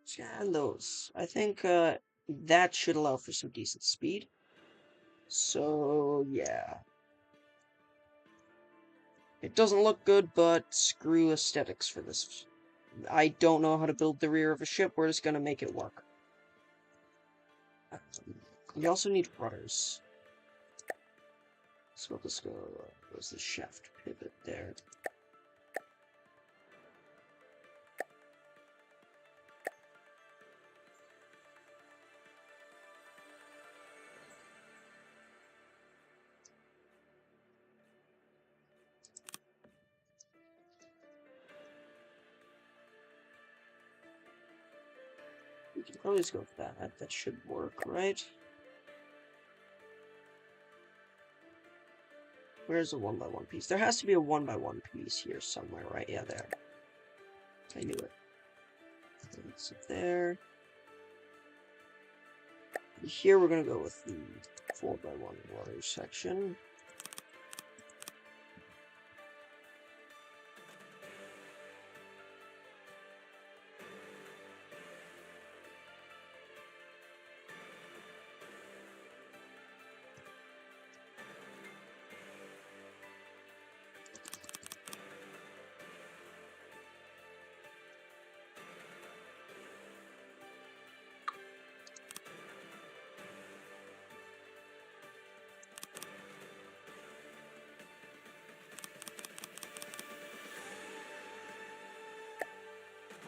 scan those. I think that should allow for some decent speed. So, yeah. It doesn't look good, but screw aesthetics for this. I don't know how to build the rear of a ship. We're just gonna make it work. We also need rudders. So let's go. Where's the shaft pivot there? We can probably just go with that. That should work, right? Where's the 1x1 piece? There has to be a 1x1 piece here somewhere, right? Yeah, there. I knew it. It's there. Here we're gonna go with the 4x1 water section.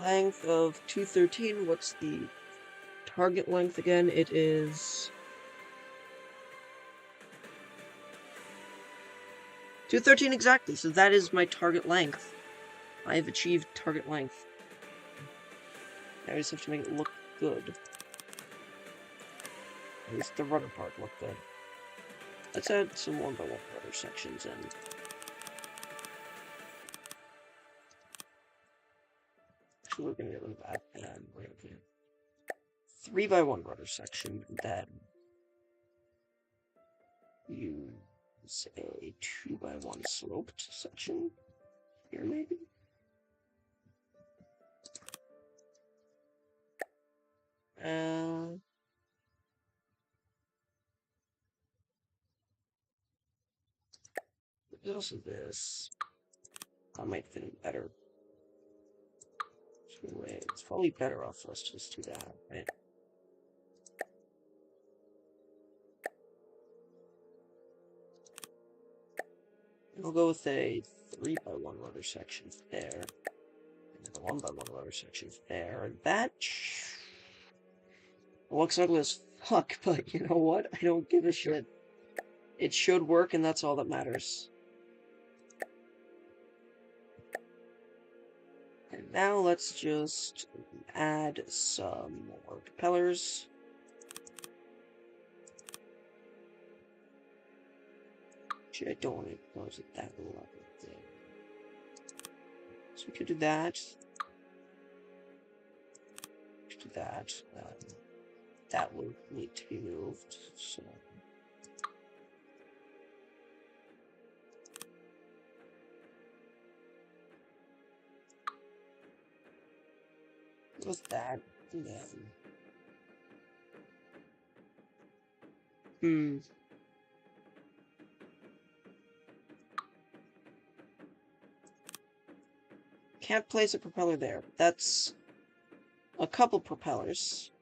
Length of 213. What's the target length again? It is 213 exactly. So that is my target length. I have achieved target length. I just have to make it look good. At least the rudder part look good. Let's add some 1x1 rudder sections in. Actually, we're gonna get rid of that, and we're gonna do 3x1 rudder section, then use a 2x1 sloped section here, maybe? There's also this. I might fit it better. Anyway, it's probably better off for us to just do that, right? We'll go with a 3x1 rudder section there. And then a 1x1 rudder section there. That looks ugly as fuck, but you know what? I don't give a shit. It should work, and that's all that matters. And now let's just add some more propellers. Actually, I don't want to close it that level there. So we could do that. Do that. That will need to be moved. So. With that, and then Hmm. Can't place a propeller there. That's a couple propellers.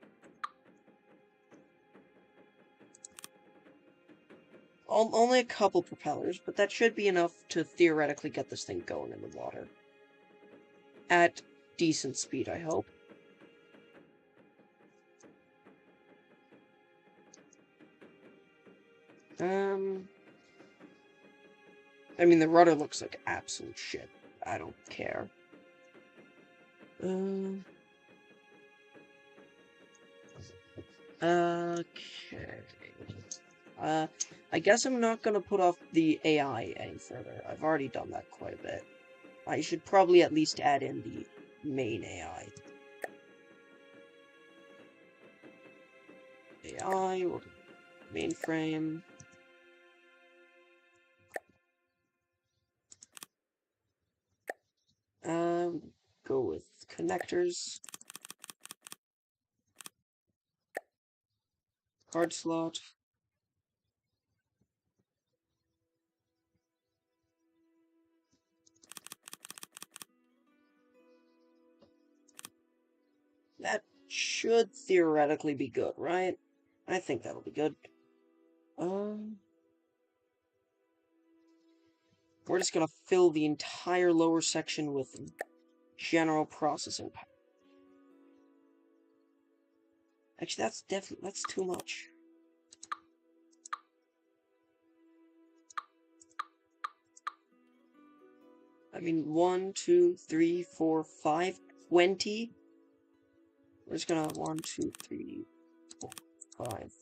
Only a couple propellers, but that should be enough to theoretically get this thing going in the water. At decent speed, I hope. I mean, the rudder looks like absolute shit. I don't care. Okay. I guess I'm not gonna put off the AI any further. I've already done that quite a bit. I should probably at least add in the main AI. AI, or mainframe. Go with connectors. Card slot. That should theoretically be good, right? I think that'll be good. We're just gonna fill the entire lower section with general processing power. Actually, that's too much. I mean, 1, 2, 3, 4, 5, 20. We're just gonna 1, 2, 3, 4, 5.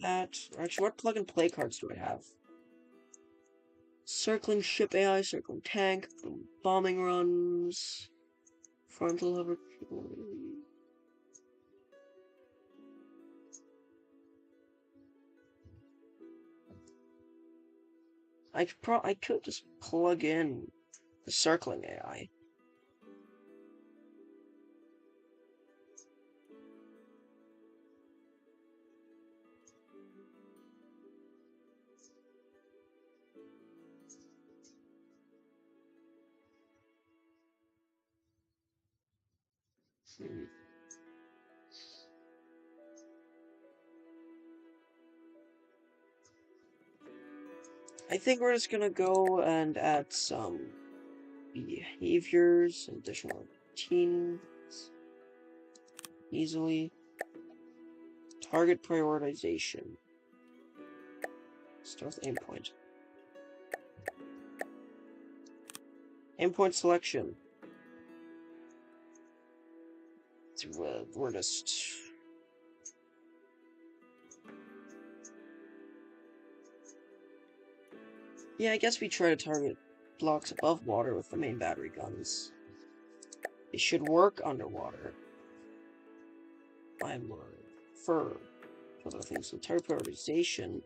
That. Actually, what plug and play cards do I have? Circling ship AI, circling tank, bombing runs, frontal hover. I could just plug in the circling AI. I think we're just gonna go and add some behaviors, additional routines, easily. Target prioritization. Start with aim point. Aim point selection. We're just... Yeah, I guess we try to target blocks above water with the main battery guns. It should work underwater. I would prefer other things. So target prioritization.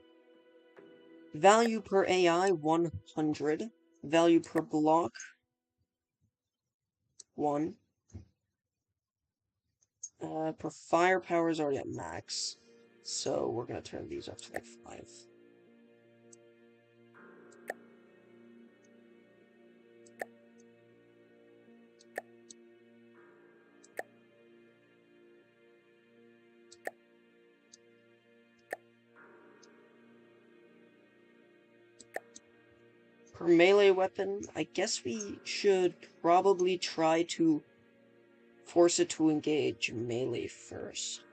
Value per AI, 100. Value per block, 1. Per firepower is already at max. So we're gonna turn these up to like 5. Per melee weapon, I guess we should probably try to force it to engage melee first.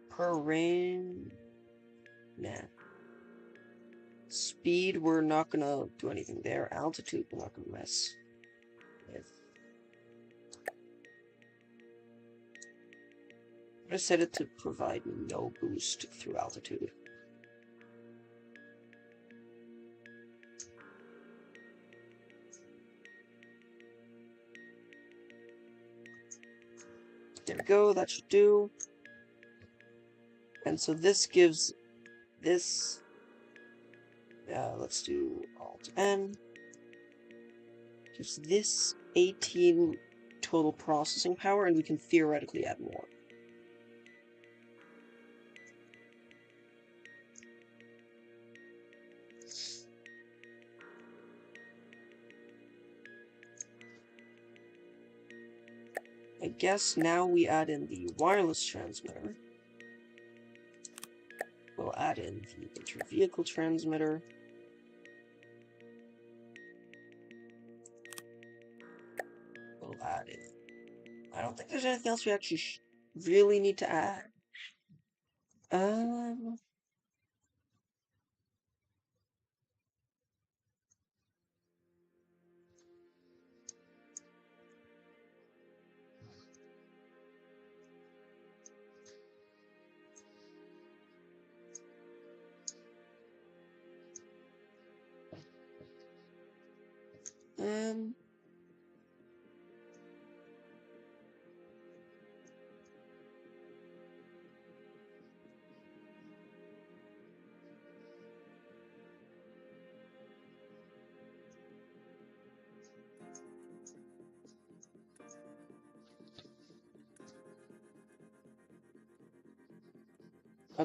Per range... Nah. Speed, we're not gonna do anything there. Altitude, we're not gonna mess with. I'm gonna set it to provide no boost through altitude. There we go, that should do. And so this gives this, let's do Alt-N, gives this 18 total processing power, and we can theoretically add more. I guess now we add in the wireless transmitter. We'll add in the inter-vehicle transmitter. We'll add in... I don't think there's anything else we actually really need to add. Um...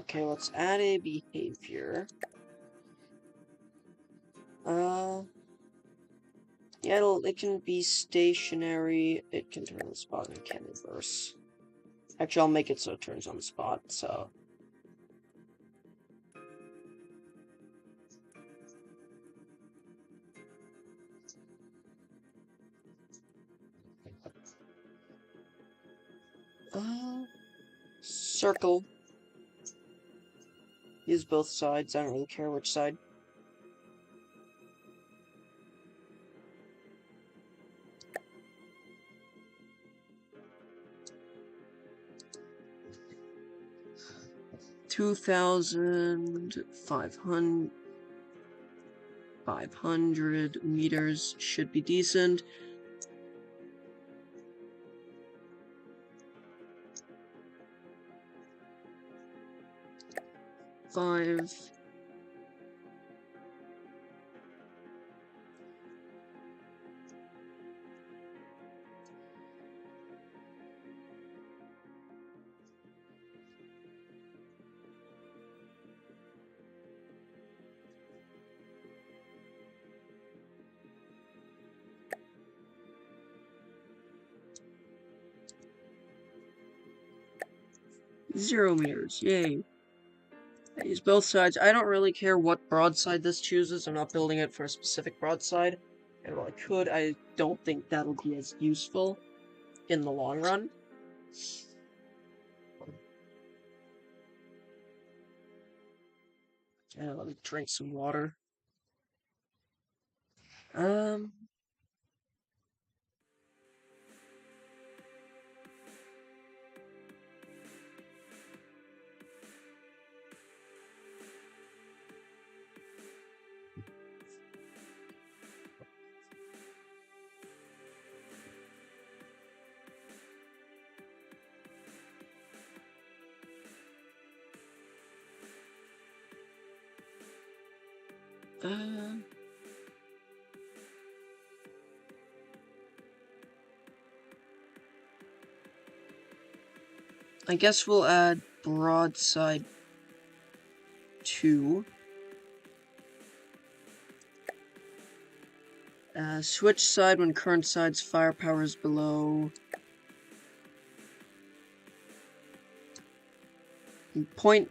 'kay, let's add a behavior. Yeah, it can be stationary, it can turn on the spot, and it can reverse. Actually, I'll make it so it turns on the spot, so... Circle. Use both sides, I don't really care which side. $2,500 meters should be decent. Five. Zero meters, yay. I use both sides. I don't really care what broadside this chooses. I'm not building it for a specific broadside. And while I could, I don't think that'll be as useful in the long run. Let me drink some water. I guess we'll add broadside 2. Switch side when current side's firepower is below. Point.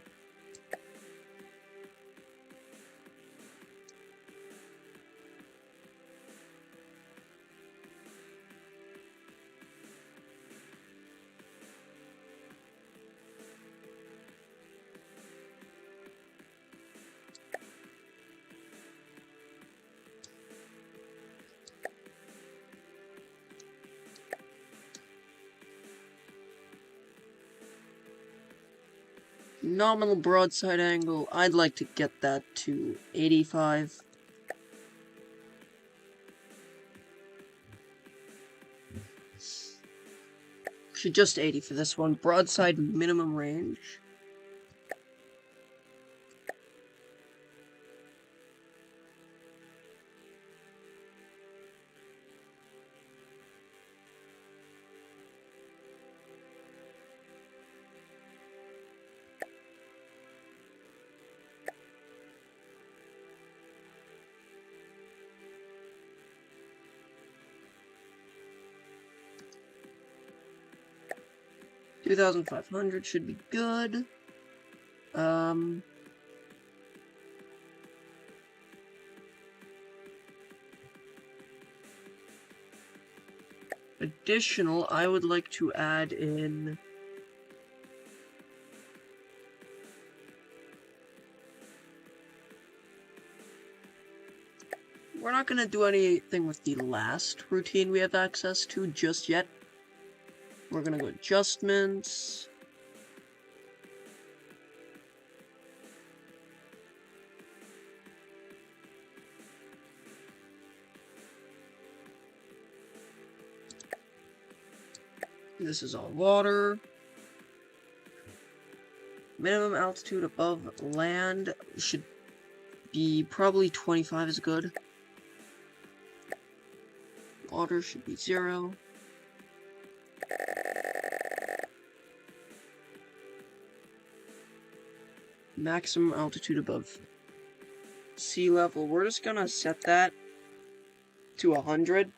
Nominal broadside angle, I'd like to get that to 85. Actually, just 80 for this one. Broadside minimum range. 2,500 should be good. Additional, I would like to add in... We're not going to do anything with the last routine we have access to just yet. We're going to go adjustments. This is all water. Minimum altitude above land should be probably 25 is good. Water should be 0. Maximum altitude above sea level. We're just gonna set that to 100.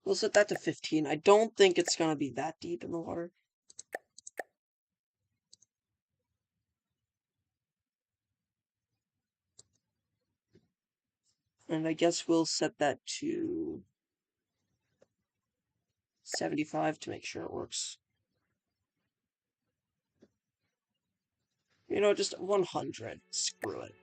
We'll set that to 15. I don't think it's gonna be that deep in the water. And I guess we'll set that to 75 to make sure it works. You know, just 100. Screw it.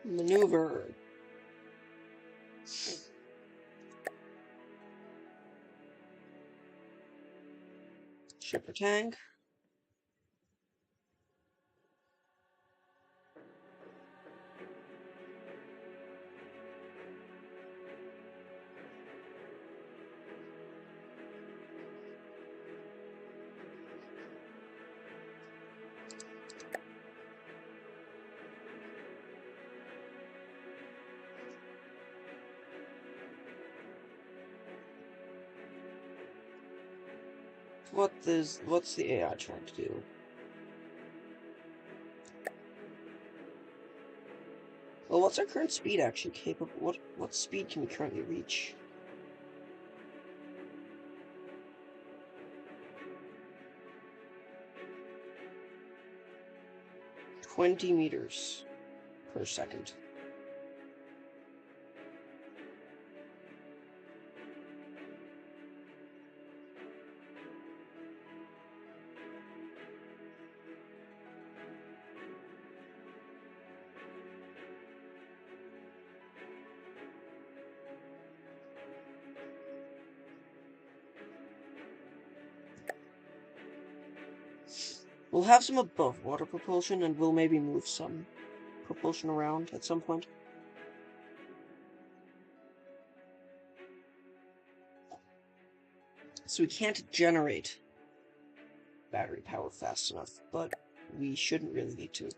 Maneuver. Shipper tank. What's the AI trying to do? Well, what's our current speed actually capable? What speed can we currently reach? "20 meters per second." We'll have some above water propulsion, and we'll maybe move some propulsion around at some point. So we can't generate battery power fast enough, but we shouldn't really need to.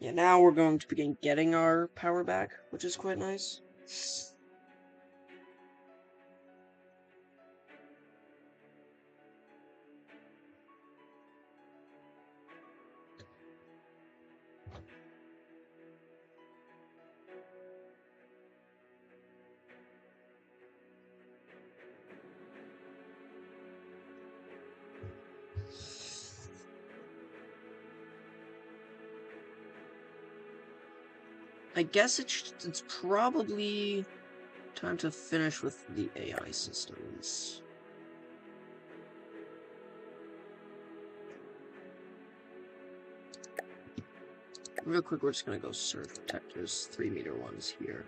Yeah, now we're going to begin getting our power back, which is quite nice. I guess it's probably time to finish with the AI systems. Real quick, we're just gonna go surge protectors, 3-meter ones here.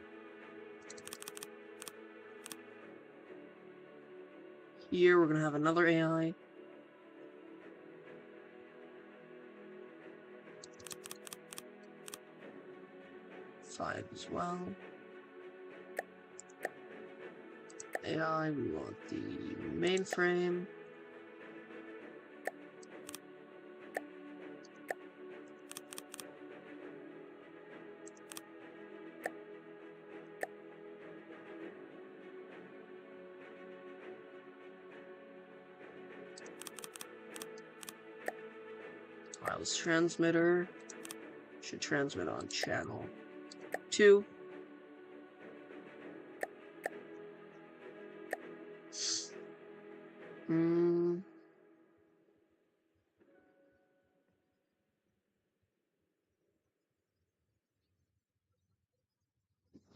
Here, we're gonna have another AI. 5 as well. AI, we want the mainframe. Wireless transmitter should transmit on channel 2.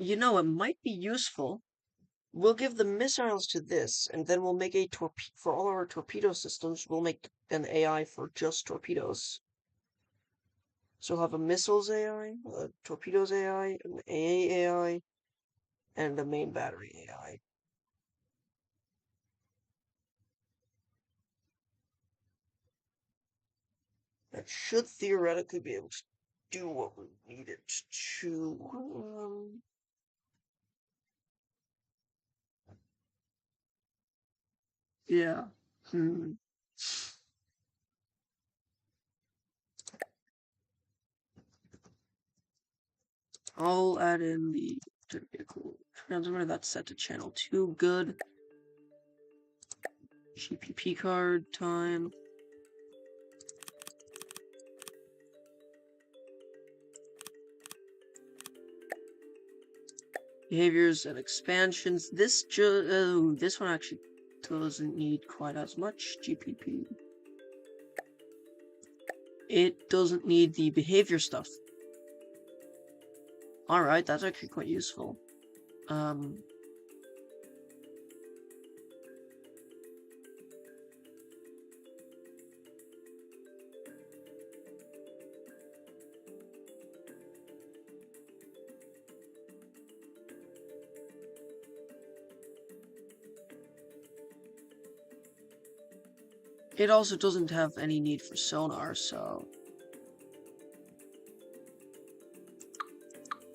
You know, it might be useful. We'll give the missiles to this, and then we'll make a for all our torpedo systems, we'll make an AI for just torpedoes. So we'll have a missiles AI, a torpedoes AI, an AA AI, and a main battery AI. That should theoretically be able to do what we need it to. Yeah. I'll add in the vehicle transmitter. That's set to channel 2. Good. GPP card time. Behaviors and expansions. This one actually doesn't need quite as much GPP. It doesn't need the behavior stuff. Alright, that's actually quite useful. It also doesn't have any need for sonar, so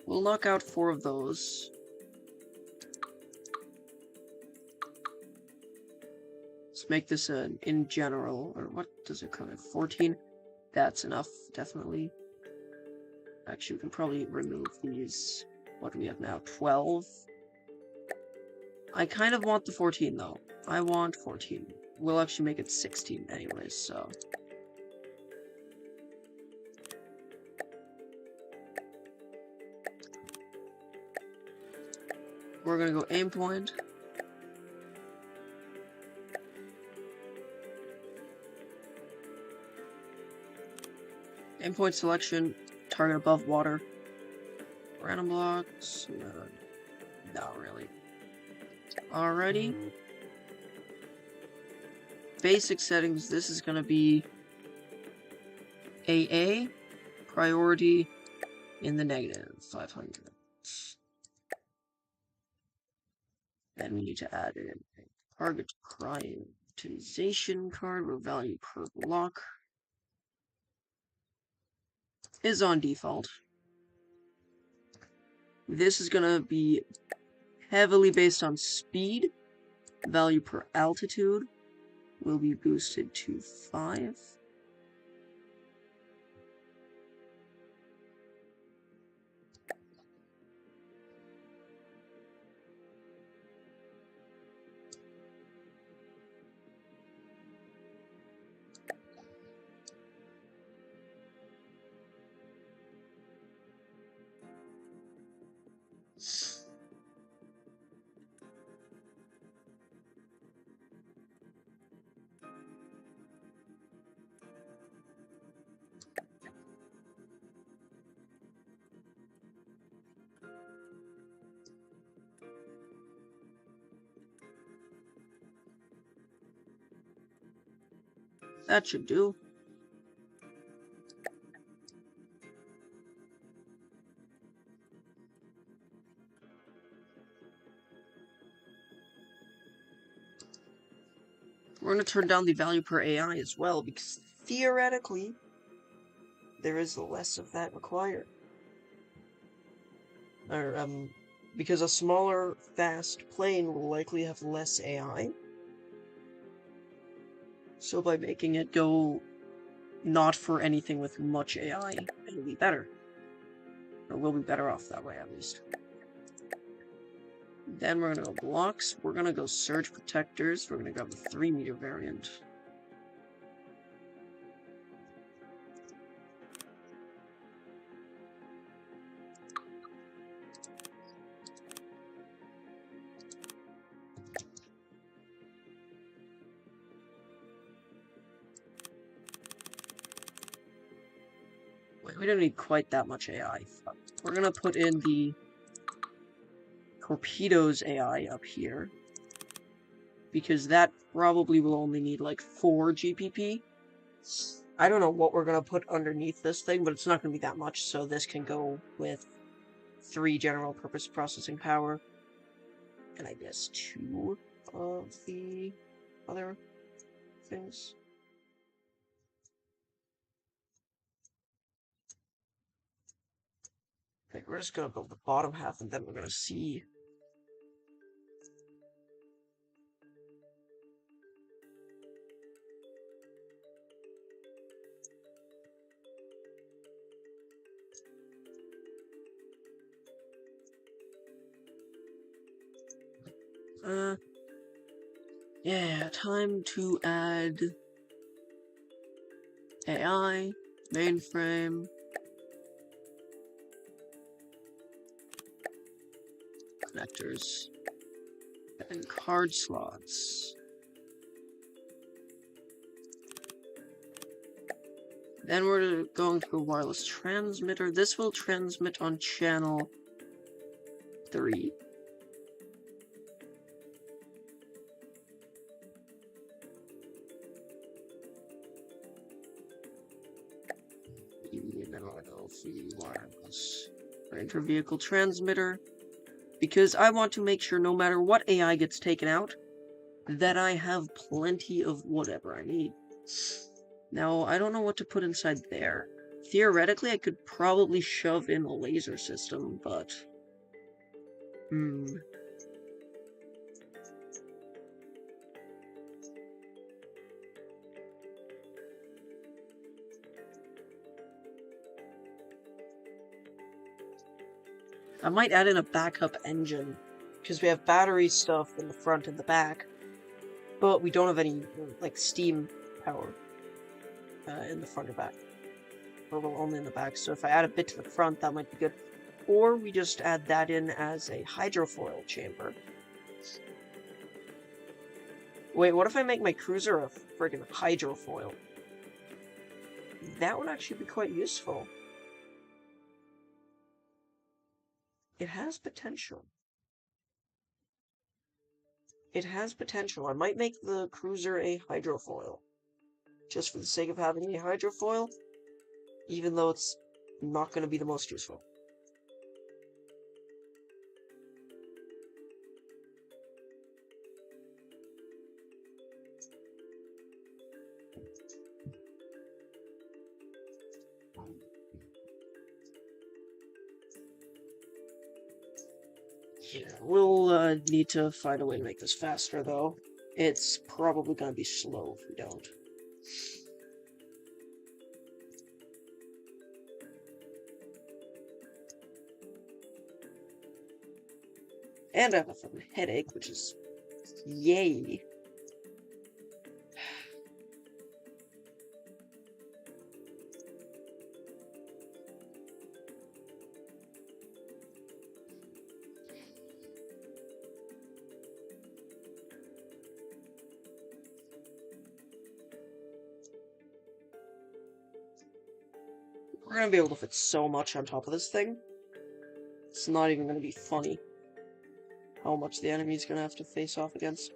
we'll knock out 4 of those. Let's make this an in general, or what does it come at? 14? That's enough, definitely. Actually, we can probably remove these. What do we have now? 12? I kind of want the 14, though. I want 14. We'll actually make it 16 anyways, so. We're gonna go aim point. Aim point selection, target above water. Random blocks, not really. Alrighty. Basic settings, this is gonna be AA, priority in the negative, 500. Then we need to add in a target prioritization card where value per block is on default. This is gonna be heavily based on speed. Value per altitude will be boosted to 5. That should do. We're going to turn down the value per AI as well, because theoretically, there is less of that required. Or, because a smaller, fast plane will likely have less AI. So by making it go not for anything with much AI, it'll be better. Or we'll be better off that way, at least. Then we're gonna go blocks. We're gonna go surge protectors. We're gonna grab the 3-meter variant. Wait, we don't need quite that much AI. We're gonna put in the torpedoes AI up here, because that probably will only need like 4 GPP. I don't know what we're gonna put underneath this thing, but it's not gonna be that much, so this can go with 3 general purpose processing power, and I guess 2 of the other things. Okay, we're just gonna build the bottom half, and then we're gonna see. Yeah, time to add AI, mainframe, connectors, and card slots. Then we're going to a wireless transmitter. This will transmit on channel 3. Wireless inter-vehicle transmitter, because I want to make sure no matter what AI gets taken out, that I have plenty of whatever I need. Now, I don't know what to put inside there. Theoretically, I could probably shove in a laser system, but... I might add in a backup engine, because we have battery stuff in the front and the back, but we don't have any, like, steam power in the front or back. Or well, only in the back, so if I add a bit to the front, that might be good. Or we just add that in as a hydrofoil chamber. Wait, what if I make my cruiser a friggin' hydrofoil? That would actually be quite useful. It has potential. It has potential. I might make the cruiser a hydrofoil. Just for the sake of having a hydrofoil, even though it's not going to be the most useful. Yeah, we'll need to find a way to make this faster, though. It's probably going to be slow if we don't. And I have a fucking headache, which is... yay. We're gonna be able to fit so much on top of this thing. It's not even gonna be funny how much the enemy's gonna have to face off against.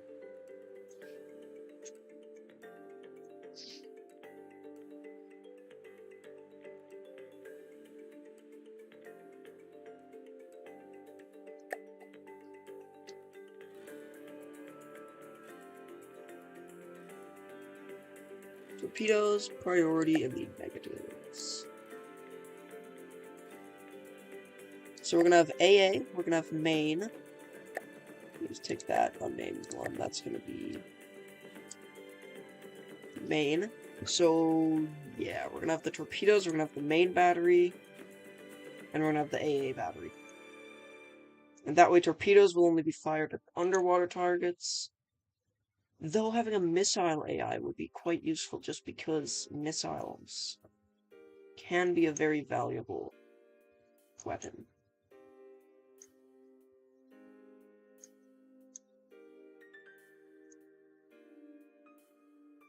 Torpedoes, priority, and the negatives. So we're gonna have AA, we're gonna have main. Let's take that unnamed one. That's gonna be main. So yeah, we're gonna have the torpedoes, we're gonna have the main battery, and we're gonna have the AA battery. And that way torpedoes will only be fired at underwater targets. Though having a missile AI would be quite useful just because missiles can be a very valuable weapon.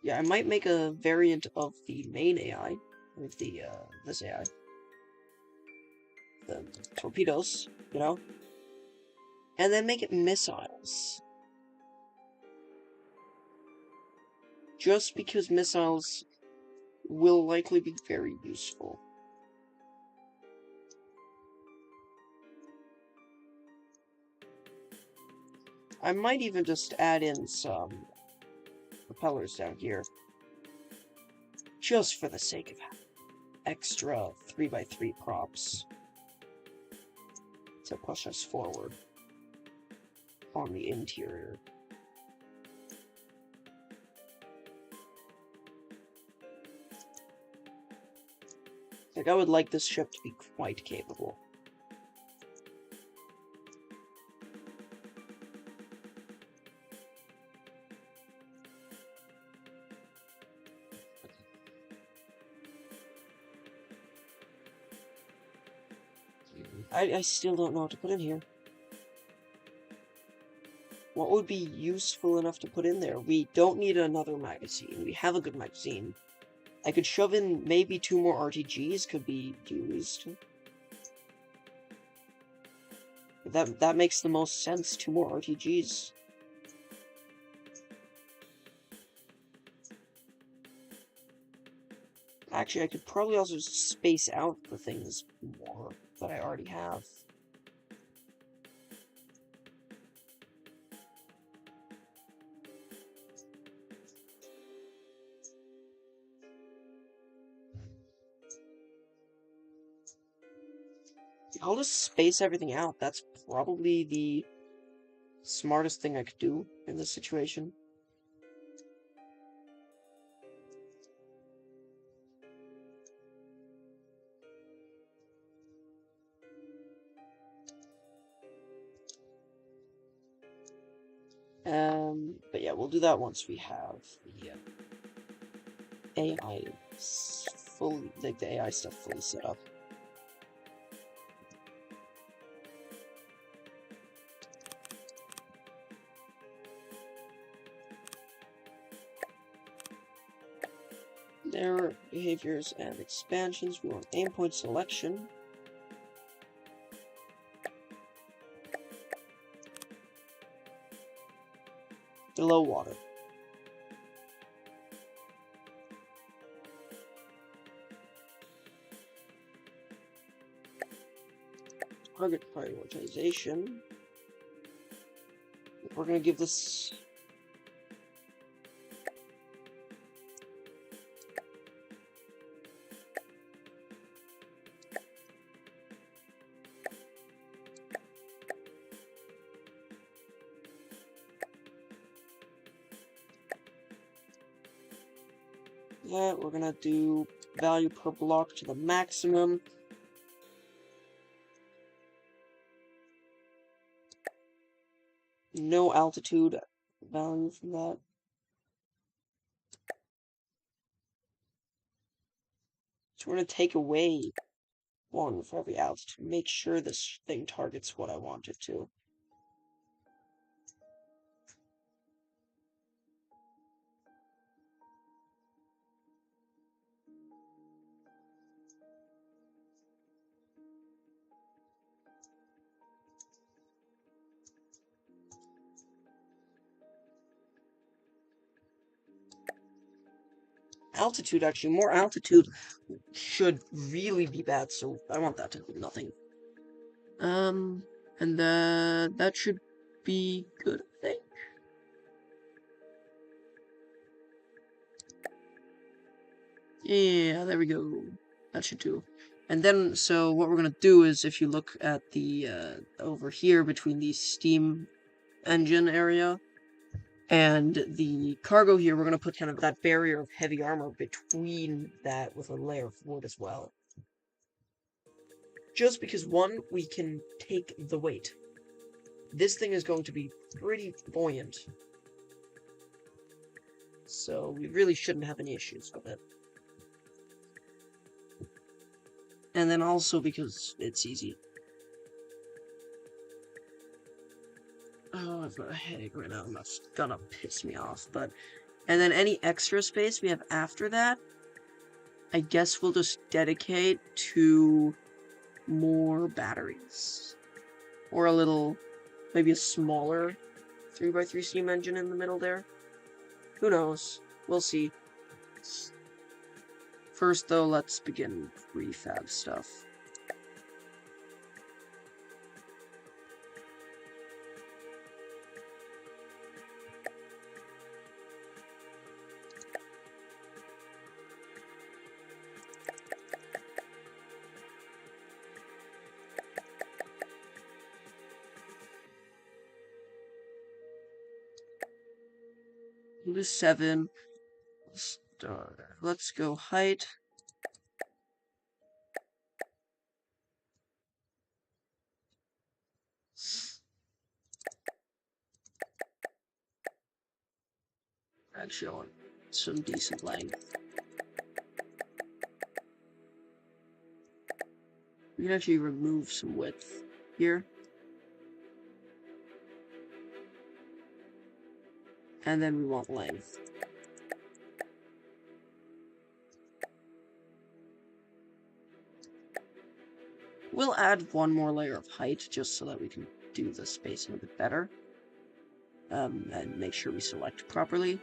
Yeah, I might make a variant of the main AI, with the, this AI. The torpedoes, you know? And then make it missiles. Just because missiles will likely be very useful. I might even just add in some propellers down here. Just for the sake of extra 3x3 props. To push us forward on the interior. Like, I would like this ship to be quite capable. I still don't know what to put in here. What would be useful enough to put in there? We don't need another magazine. We have a good magazine. I could shove in maybe 2 more RTGs could be used. That makes the most sense, 2 more RTGs. Actually, I could probably also space out the things more that I already have. I'll just space everything out. That's probably the smartest thing I could do in this situation. But yeah, we'll do that once we have the AI fully, like the AI stuff fully set up. Their behaviors and expansions. We want aim point selection. Below water. Target prioritization. We're gonna give this that. We're gonna do value per block to the maximum. No altitude value from that. So we're gonna take away 1 for every altitude. Make sure this thing targets what I want it to. Altitude, actually, more altitude should really be bad, so I want that to be nothing. And that should be good, I think. Yeah, there we go. That should do. And then, so what we're gonna do is, if you look at the, over here between the steam engine area and the cargo here, we're gonna put kind of that barrier of heavy armor between that with a layer of wood as well. Just because, one, we can take the weight. This thing is going to be pretty buoyant. So we really shouldn't have any issues with it. And then also because it's easy. Oh, I've got a headache right now, and that's gonna piss me off, but... And then any extra space we have after that, I guess we'll just dedicate to more batteries. Or a little, maybe a smaller 3x3 steam engine in the middle there. Who knows? We'll see. First, though, let's begin prefab stuff. We'll do 7. Let's go height. Actually, I want some decent length. We can actually remove some width here. And then we want length. We'll add one more layer of height just so that we can do the spacing a bit better. And make sure we select properly.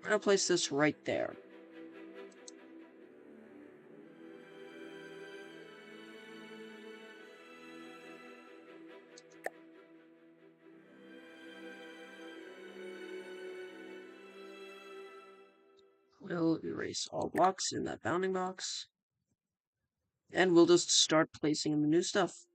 I'm gonna place this right there. We'll erase all blocks in that bounding box. And we'll just start placing in the new stuff.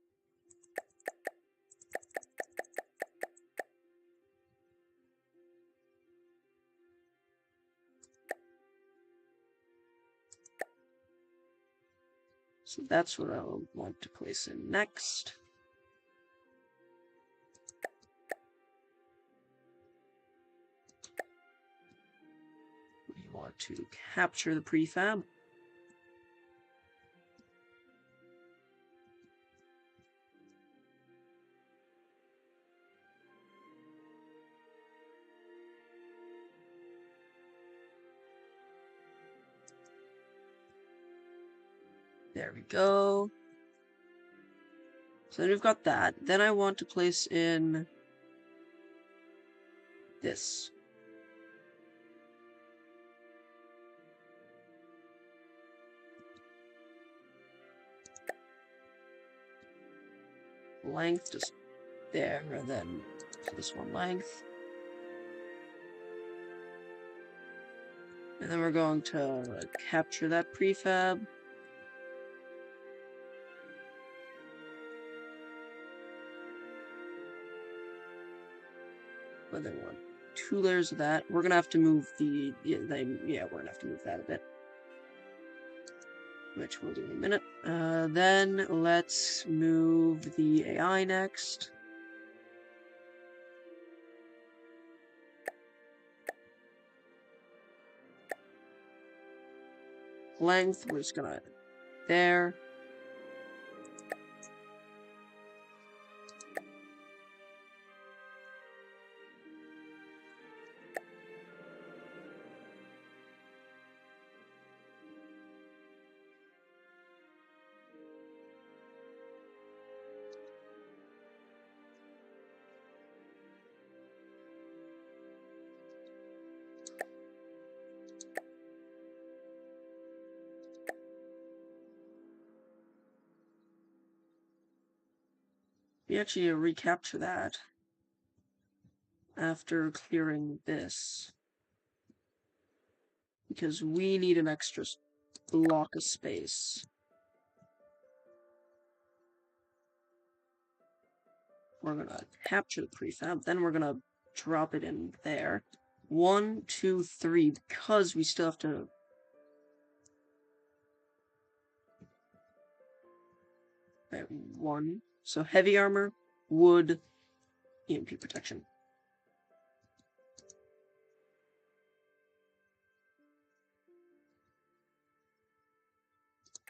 So that's what I'll want to place in next. We want to capture the prefab. There we go. So then we've got that. Then I want to place in this. Length just there, and then this one length. And then we're going to capture that prefab. And then we want 2 layers of that. We're gonna have to move the we're gonna have to move that a bit, which we'll do in a minute. Then let's move the AI next. Length, we're just gonna there. We actually need to recapture that after clearing this, because we need an extra block of space. We're gonna capture the prefab, then we're gonna drop it in there. 1, 2, 3, because we still have to... Right, 1. So heavy armor, wood, EMP protection.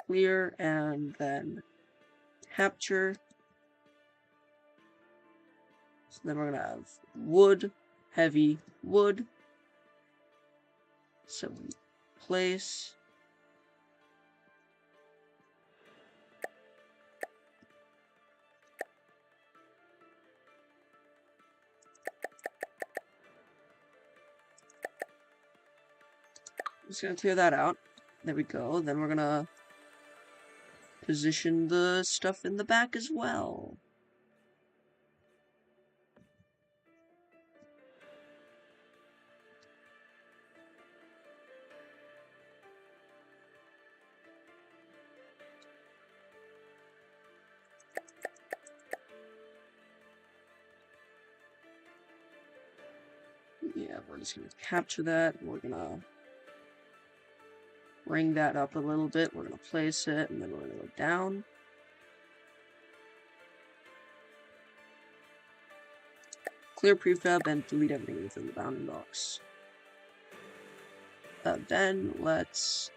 Clear, and then capture. So then we're gonna have wood, heavy, wood. So we place. Just gonna clear that out. There we go. Then we're gonna position the stuff in the back as well. Yeah, we're just gonna capture that. We're gonna bring that up a little bit. We're gonna place it, and then we're gonna go down. Clear prefab and delete everything within the bounding box. Then let's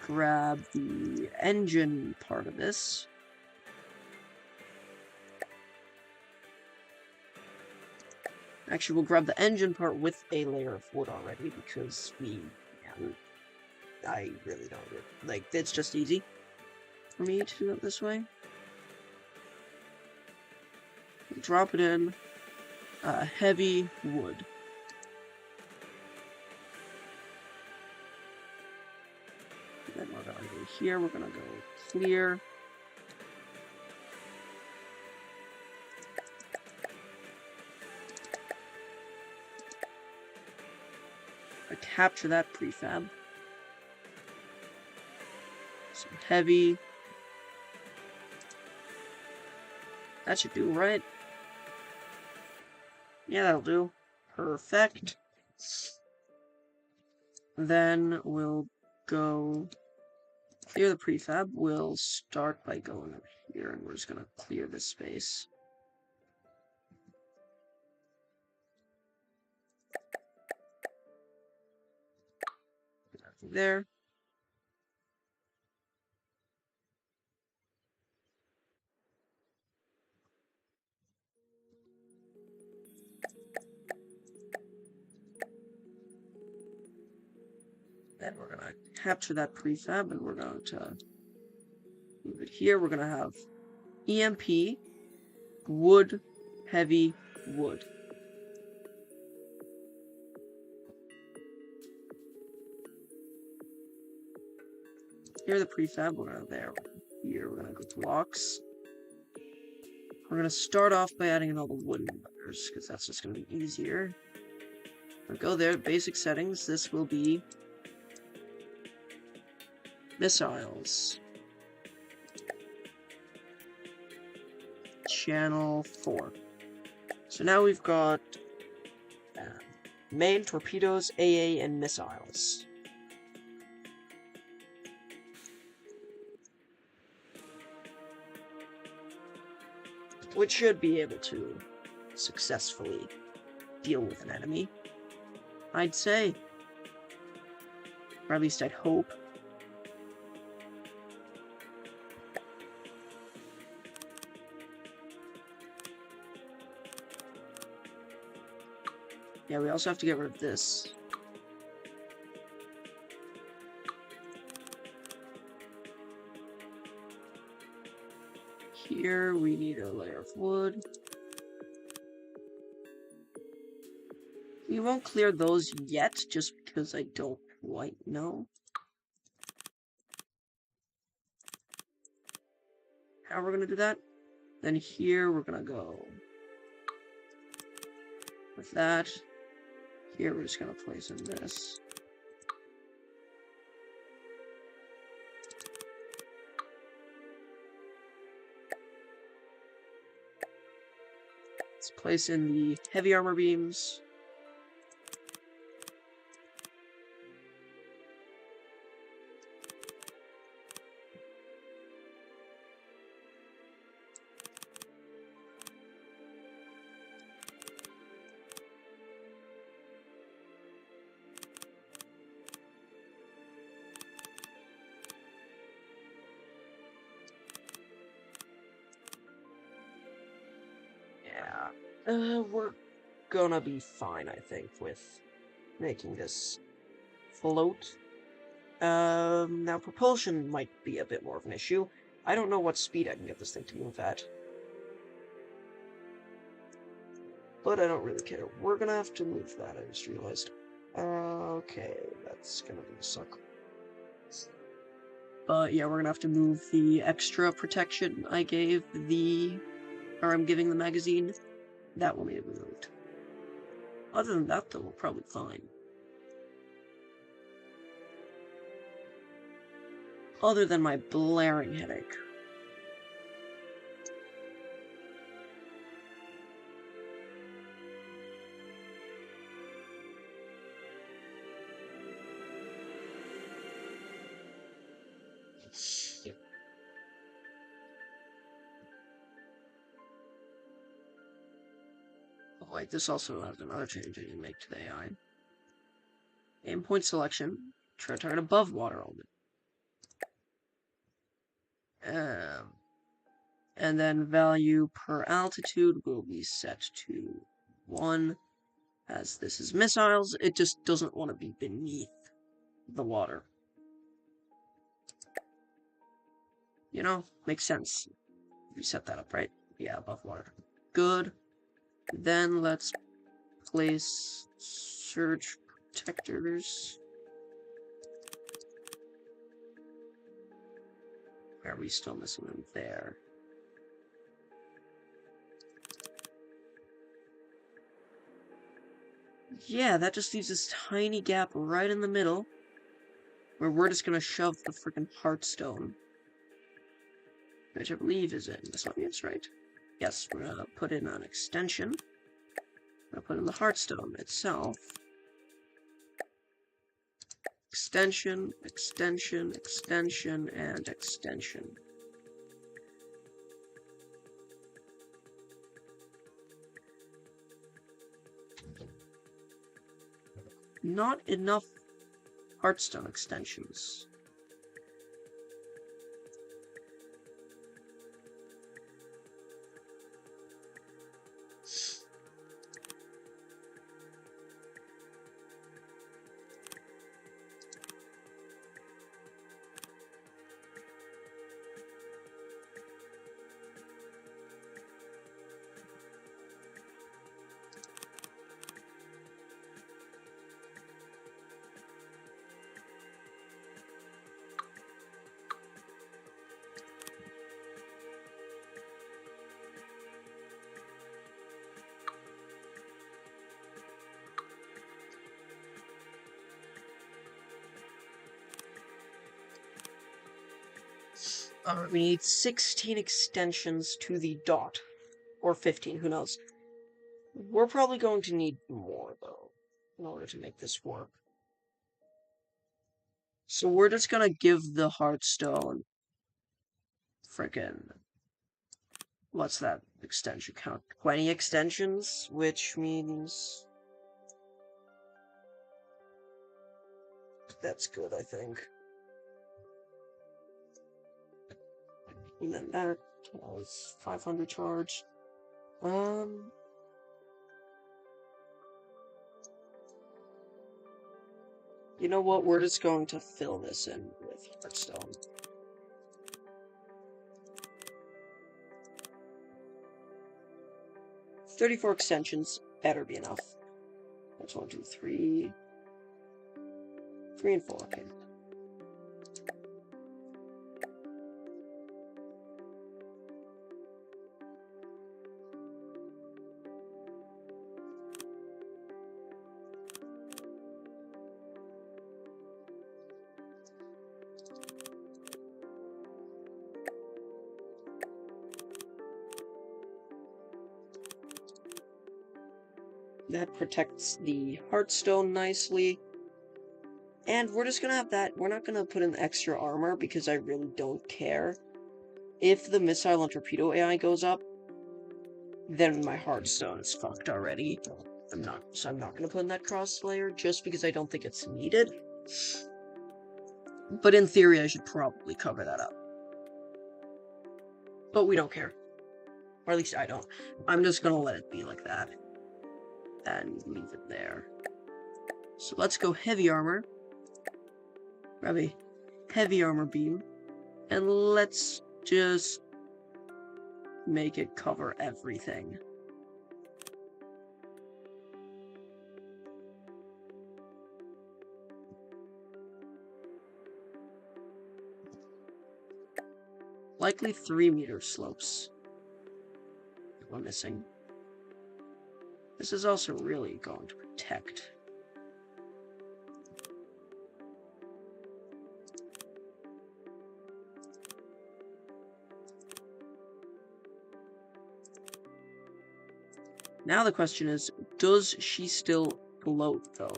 grab the engine part of this. Actually, we'll grab the engine part with a layer of wood already, because I really don't like, it's just easy for me to do it this way. Drop it in heavy wood. Then we're gonna go here, we're gonna go clear. Capture that prefab. Some heavy. That should do, right? Yeah, that'll do. Perfect. Then we'll go clear the prefab. We'll start by going up here, and we're just gonna clear this space. There. Then we're gonna capture that prefab, and we're going to move it here. We're gonna have EMP, wood, heavy, wood. Here the prefab, we're gonna there. Here we're gonna go to blocks. We're gonna start off by adding in all the wooden layers, because that's just gonna be easier. We'll go there, basic settings. This will be missiles. Channel 4. So now we've got main, torpedoes, AA, and missiles. Which should be able to successfully deal with an enemy, I'd say. Or at least I'd hope. Yeah, we also have to get rid of this. Here we need a layer of wood. We won't clear those yet, just because I don't quite know how we're gonna do that. Then here we're gonna go with that. Here we're just gonna place in this. Let's place in the heavy armor beams. We're gonna be fine, I think, with making this float. Now propulsion might be a bit more of an issue. I don't know what speed I can get this thing to move at. But I don't really care. We're gonna have to move that, I just realized. Okay, that's gonna be a suck. But yeah, we're gonna have to move the extra protection I gave I'm giving the magazine. That will need to be moved. Other than that, though, we're probably fine. Other than my blaring headache. Oh wait, this also has another change I need to make to the AI. Aim point selection. Try to target above water element. And then value per altitude will be set to 1. As this is missiles, it just doesn't want to be beneath the water. You know, makes sense. You set that up, right? Yeah, above water. Good. Then let's place surge protectors. Where are we still missing them? There. Yeah, that just leaves this tiny gap right in the middle where we're just gonna shove the freaking Heartstone. Which I believe is in this audience, right? Yes, we're gonna put in an extension. We're gonna put in the Heartstone itself. Extension, extension, extension, and extension. Not enough Heartstone extensions. We need 16 extensions to the dot. Or 15, who knows. We're probably going to need more, though, in order to make this work. So we're just gonna give the Heartstone frickin' what's that extension count? 20 extensions, which means that's good, I think. And then that was 500 charge. You know what? We're just going to fill this in with Heartstone. "34 extensions better be enough. That's 1, 2, 3. 3 and 4, okay. that protects the heartstone nicely. And we're just gonna have that. We're not gonna put in extra armor because I really don't care. If the missile and torpedo AI goes up, then my heartstone is fucked already. I'm not gonna put in that cross layer just because I don't think it's needed. But in theory, I should probably cover that up. But we don't care. Or at least I don't. I'm just gonna let it be like that. And leave it there. So let's go heavy armor. Grab a heavy armor beam. And let's just make it cover everything. Likely 3-meter slopes. We're missing. This is also really going to protect. Now the question is, does she still float, though?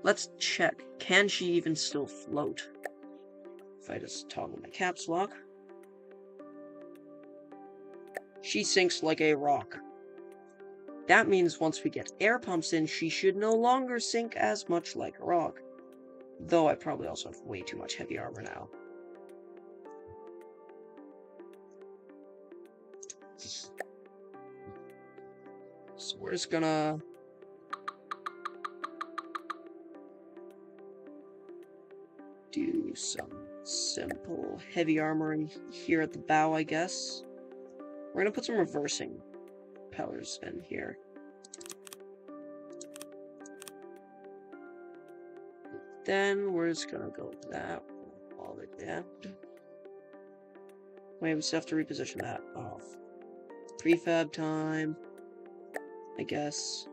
Let's check. Can she even still float? If I just toggle my caps lock. She sinks like a rock. That means once we get air pumps in, she should no longer sink as much like a rock. Though I probably also have way too much heavy armor now. So we're just gonna... do some simple heavy armor in here at the bow, I guess. We're gonna put some reversing propellers in here. Then we're just gonna go with that all the way down. Wait, we still have to reposition that off. Prefab time, I guess.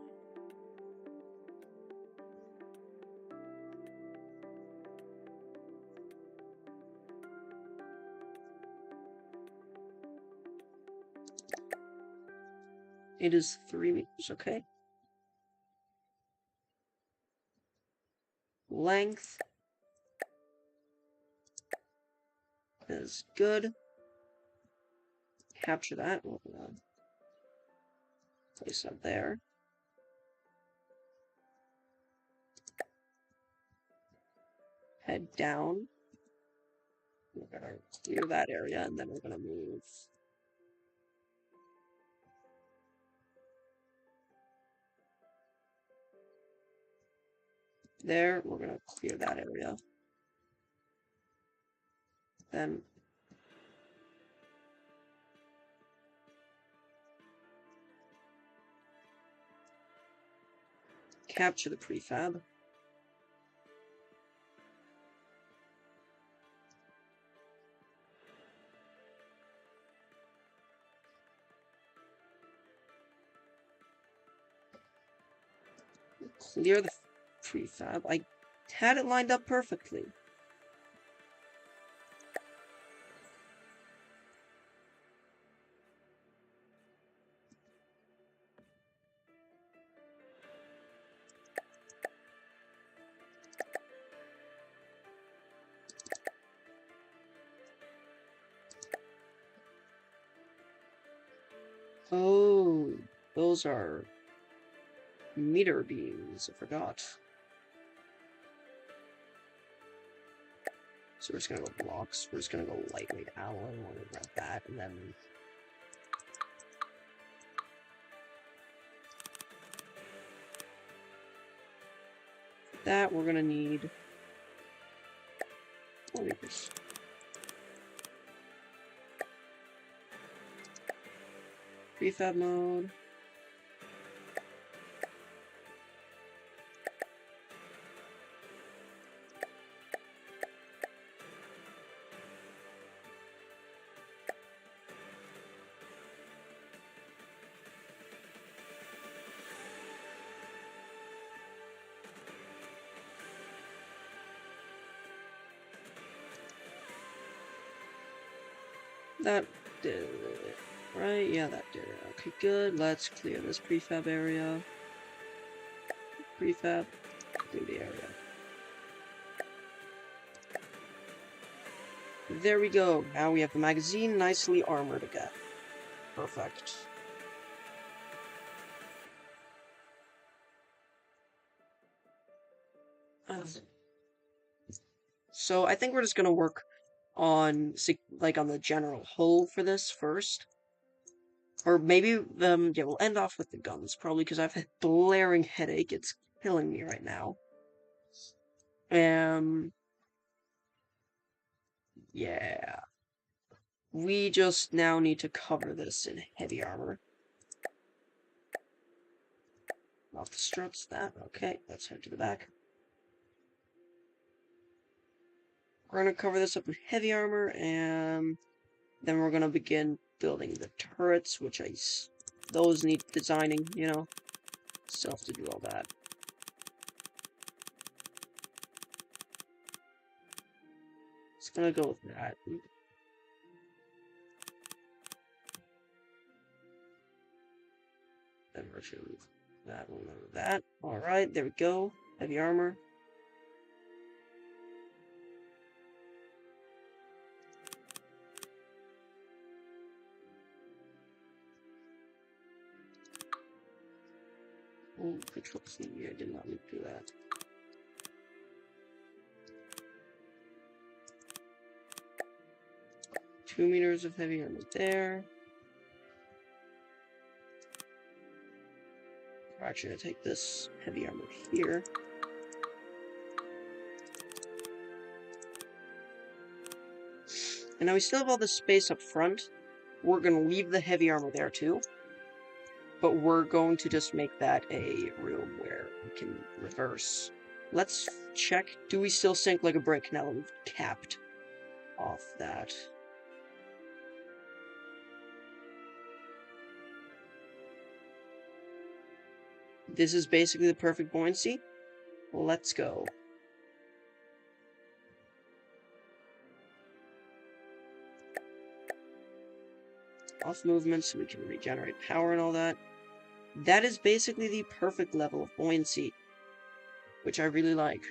It is 3 meters, okay. Length is good. Capture that. We'll place that there. Head down. We're gonna clear that area, and then we're gonna move. There, we're gonna clear that area. Then capture the prefab. Clear the prefab. I had it lined up perfectly. Oh, those are meter beams. I forgot. So we're just gonna go blocks. We're just gonna go lightweight alloy. We're gonna grab that, and then that we're gonna need 4 meters. Prefab mode. That did it, right? Yeah, that did it. Okay, good. Let's clear this prefab area. Prefab, clear the area. There we go. Now we have the magazine nicely armored again. Perfect. So I think we're just gonna work on like on the general hull for this first, or maybe yeah, we'll end off with the guns probably because I've had blaring headache. It's killing me right now. Yeah, we just now need to cover this in heavy armor. Off the struts. That okay. Let's head to the back. We're gonna cover this up with heavy armor, and then we're gonna begin building the turrets, which those need designing, you know. Still have to do all that. It's gonna go with that. Then we're gonna move that one over that. Alright, there we go. Heavy armor. Oh, control C. I did not need to do that. Two meters of heavy armor there. We're actually gonna take this heavy armor here. And now we still have all this space up front. We're gonna leave the heavy armor there too. But we're going to just make that a room where we can reverse. Let's check. Do we still sink like a brick now that we've capped off that? This is basically the perfect buoyancy. Let's go. Off movement so we can regenerate power and all that. That is basically the perfect level of buoyancy, which I really like.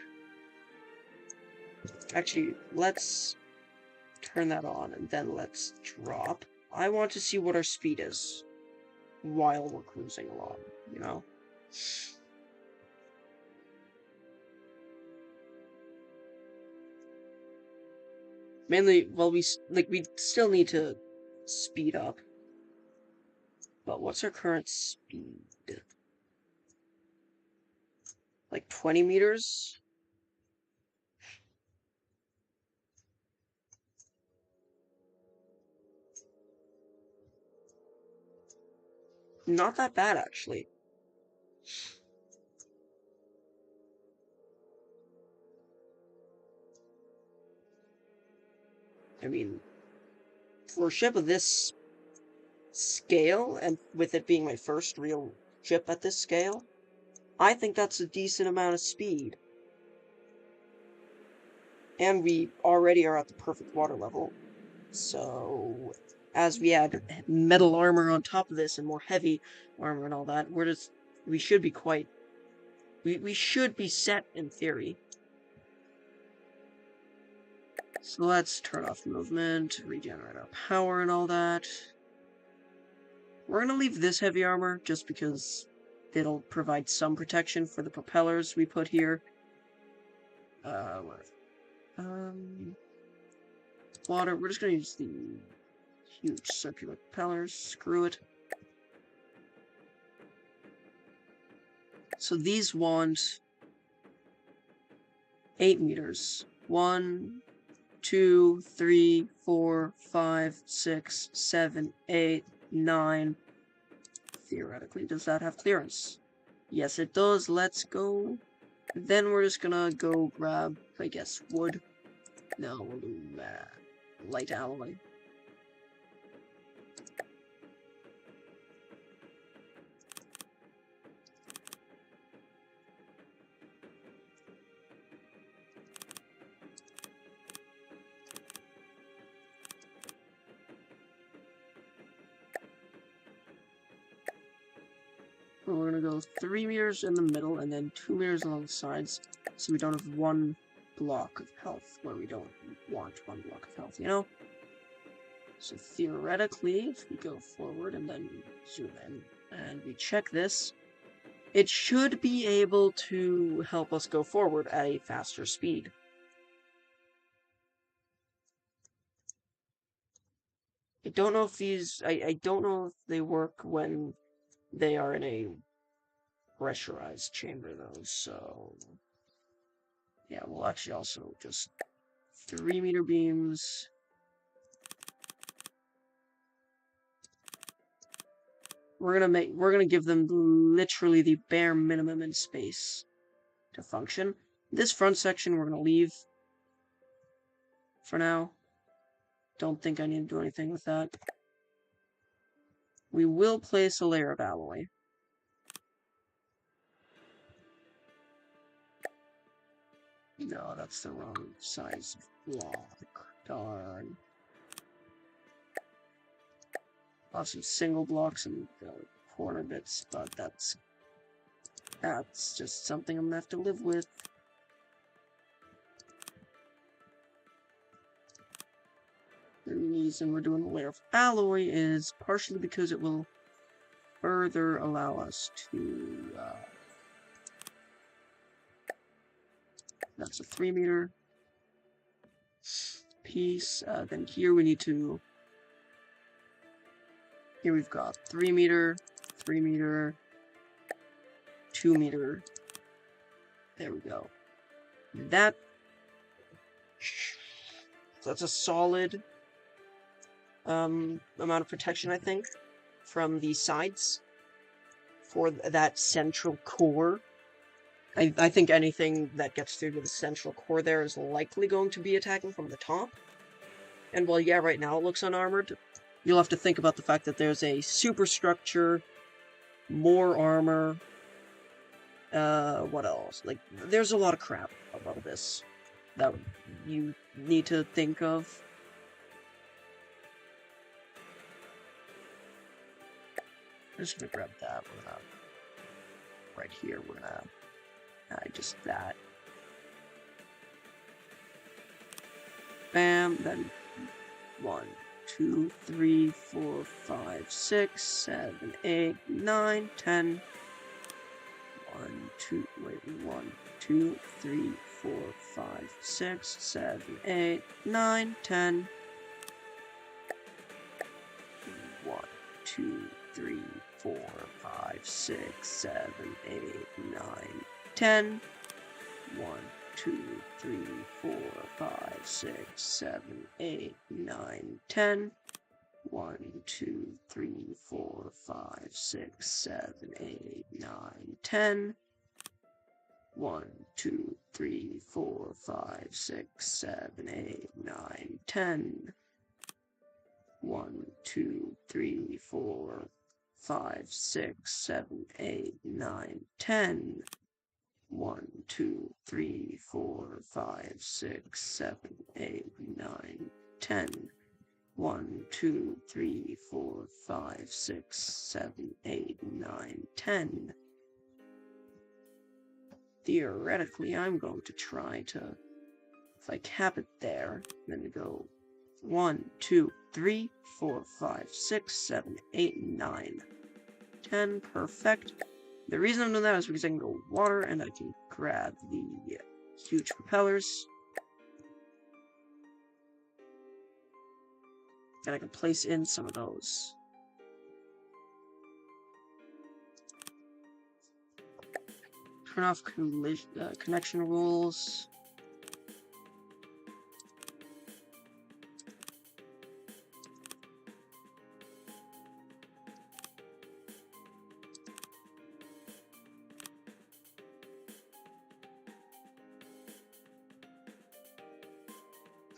Actually, let's turn that on and then let's drop. I want to see what our speed is while we're cruising along, you know? Mainly, well, we still need to speed up. But what's our current speed? Like 20 meters? Not that bad, actually. I mean, for a ship of this scale, and with it being my first real ship at this scale, I think that's a decent amount of speed. And we already are at the perfect water level. So, as we add metal armor on top of this and more heavy armor and all that, we should be we should be set in theory. So let's turn off movement, regenerate our power and all that. We're gonna leave this heavy armor just because it'll provide some protection for the propellers we put here. Water, we're just gonna use the huge circular propellers, screw it. So these want 8 meters. 1, 2, 3, 4, 5, 6, 7, 8, 9. Theoretically, does that have clearance? Yes, it does. Let's go. Then we're just gonna go grab, I guess, wood. No, we'll do light alloy. We're gonna go 3 meters in the middle and then 2 meters along the sides, so we don't have one block of health where we don't want one block of health, you know? So theoretically, if we go forward and then zoom in and we check this, it should be able to help us go forward at a faster speed. I don't know if I don't know if they work when they are in a pressurized chamber though, so yeah, we'll actually also just 3 meter beams. We're gonna give them literally the bare minimum in space to function. This front section we're gonna leave for now. Don't think I need to do anything with that. We will place a layer of alloy. No, that's the wrong size block. Darn. Lots some single blocks and corner bits, but that's just something I'm gonna have to live with. The reason we're doing a layer of alloy is partially because it will further allow us to that's a 3 meter piece. Then here we need to, here we've got 3 meter, 3 meter, 2 meter. There we go. That's a solid amount of protection, I think, from the sides for that central core. I think anything that gets through to the central core there is likely going to be attacking from the top. And while, yeah, right now it looks unarmored, you'll have to think about the fact that there's a superstructure, more armor, what else? Like, there's a lot of crap about this that you need to think of. I'm just gonna grab that. We're gonna, right here, we're gonna just that. Bam, then 1, 2, 3, 4, 5, 6, 7, 8, 9, 10. 1, 2, wait, 1, 2, 3, 4, 5, 6, 7, 8, 9, 10. 1, 2, 3, 4, 5, 6, 7, 8, 9, 10. 1, 2, 3, 4, 5, 6, 7, 8, 9, 10. 1, 2, 3, 4, 5, 6, 7, 8, 9, 10. 1, 2, 3, 4, 5, 6, 7, 8, 9, 10. 1, 2, 3, 4, 5, 6, 7, 8, 9, 10. 1, 2, 3, 4, 5, 6, 7, 8, 9, 10. 1, 2, 3, 4, 5, 6, 7, 8, 9, 10. Theoretically, I'm going to try to, if I cap it there, then go 1, 2, 3, 4, 5, 6, 7, 8, 9, 10. Perfect. The reason I'm doing that is because I can go water and I can grab the huge propellers. And I can place in some of those. Turn off connection rules.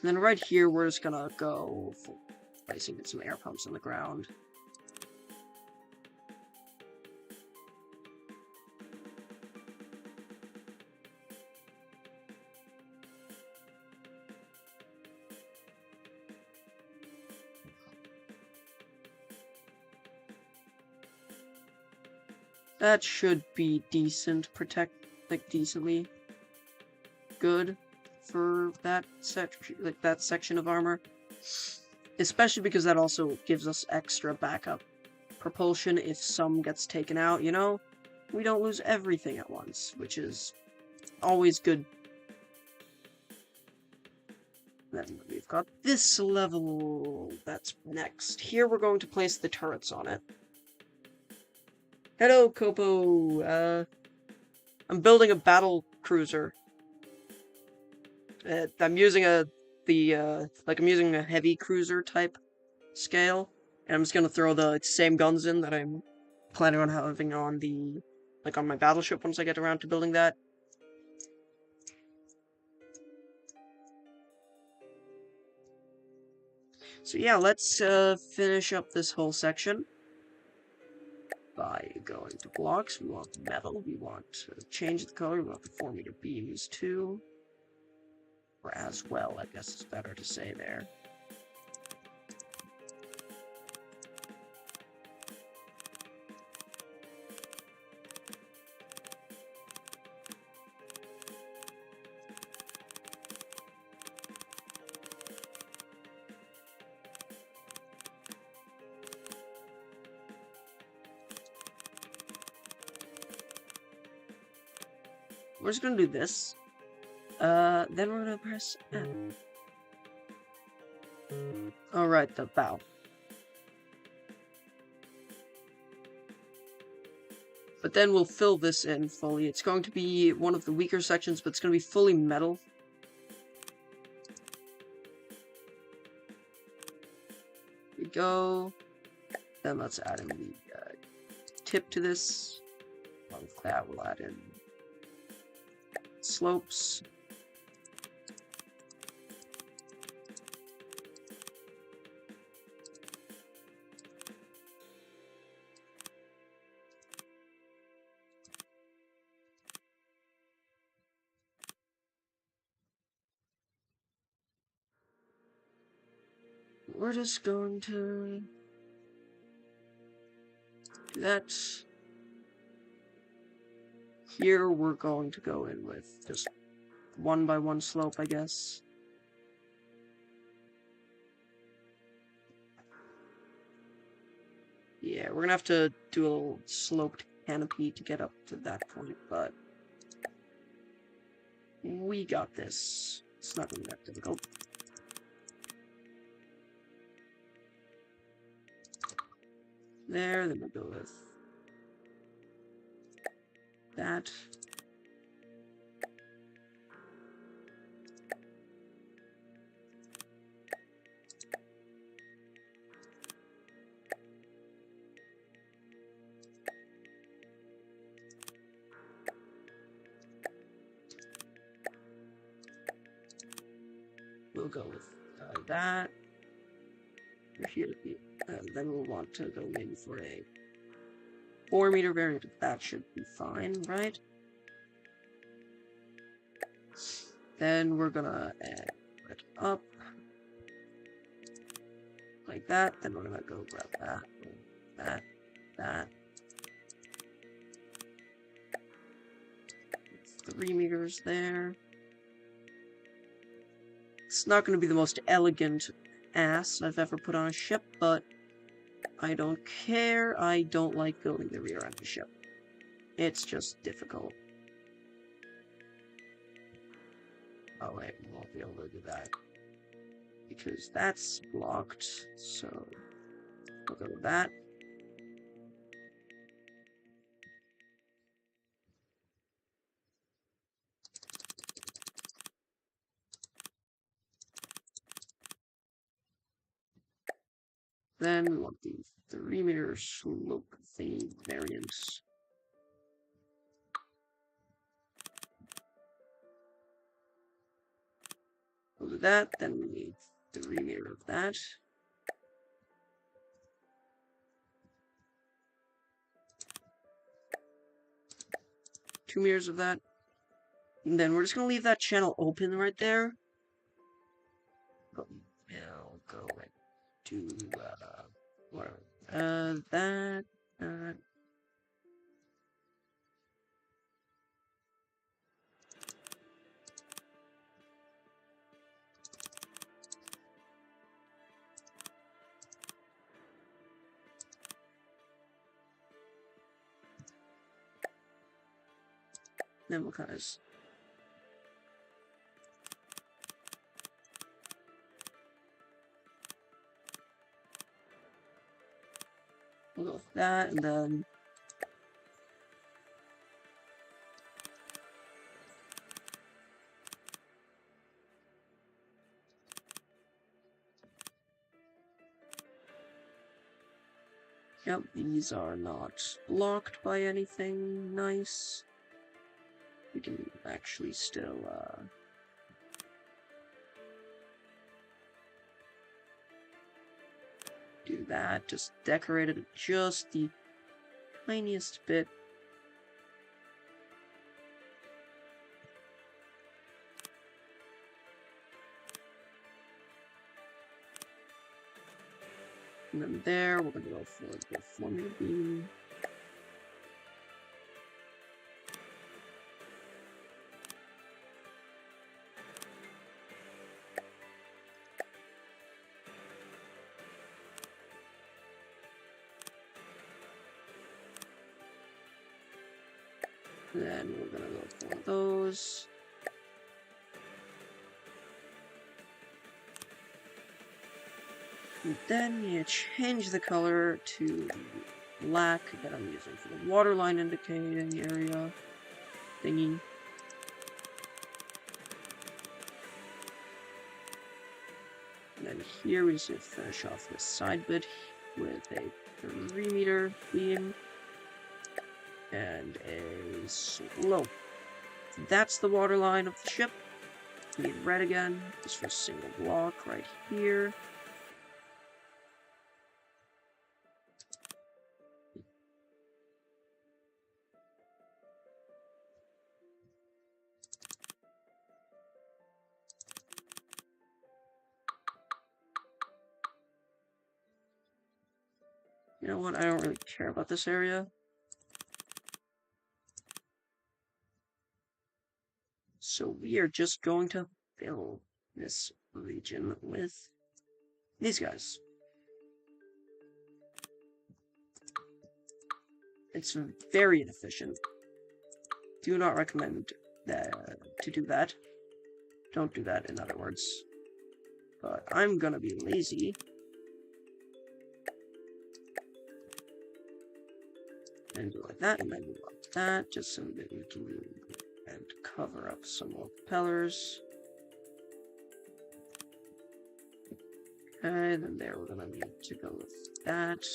And then right here, we're just gonna go for placing some air pumps on the ground. That should be decent, decently good for that section of armor. Especially because that also gives us extra backup propulsion if some gets taken out, you know? We don't lose everything at once, which is always good. Then we've got this level that's next. Here we're going to place the turrets on it. Hello, Copo. I'm building a battle cruiser. I'm using I'm using a heavy cruiser type scale, and I'm just gonna throw the same guns in that I'm planning on having on on my battleship once I get around to building that. So yeah, let's finish up this whole section by going to blocks. We want metal. We want to change the color. We want the 4-meter beams too, or as well, I guess it's better to say there. We're just gonna do this. Then we're gonna press N. Alright, the bow. But then we'll fill this in fully. It's going to be one of the weaker sections, but it's going to be fully metal. Here we go. Then let's add in the tip to this. Along with that, we'll add in slopes. We're just going to do that. Here we're going to go in with just 1x1 slope, I guess. Yeah, we're gonna have to do a little sloped canopy to get up to that point, but we got this. It's not gonna be that difficult. There, then we'll go with that. We'll go with that. Here, then we'll want to go in for a 4-meter variant. That should be fine, right? Then we're gonna add it up like that. Then we're gonna go grab that. 3 meters there. It's not going to be the most elegant ass I've ever put on a ship, but I don't care. I don't like building the rear end of the ship. It's just difficult. Oh wait, we won't be able to do that. Because that's blocked, so we'll go with that. Then we want the 3-meter slope theme variants. We'll do that, then we need 3-meter of that. Two meters of that. And then we're just gonna leave that channel open right there. But we'll go and do whatever. That. Then we'll kind of we'll go with that, and then yep, these are not blocked by anything nice. We can actually still, do that. Just decorate it just the tiniest bit. And then there, we're gonna go for the formula beam. Then we're gonna go for those. And then you change the color to black that I'm using for the waterline indicating area thingy. And then here we just need to finish off this side bit with a 3-meter beam and a slope. That's the waterline of the ship. We need red again, just for a single block right here. You know what? I don't really care about this area. So we are just going to fill this region with these guys. It's very inefficient. Do not recommend to do that. Don't do that, in other words. But I'm gonna be lazy. And do like that, and then do like that, just so that we can and cover up some more propellers. Okay, then there we're gonna need to go with that.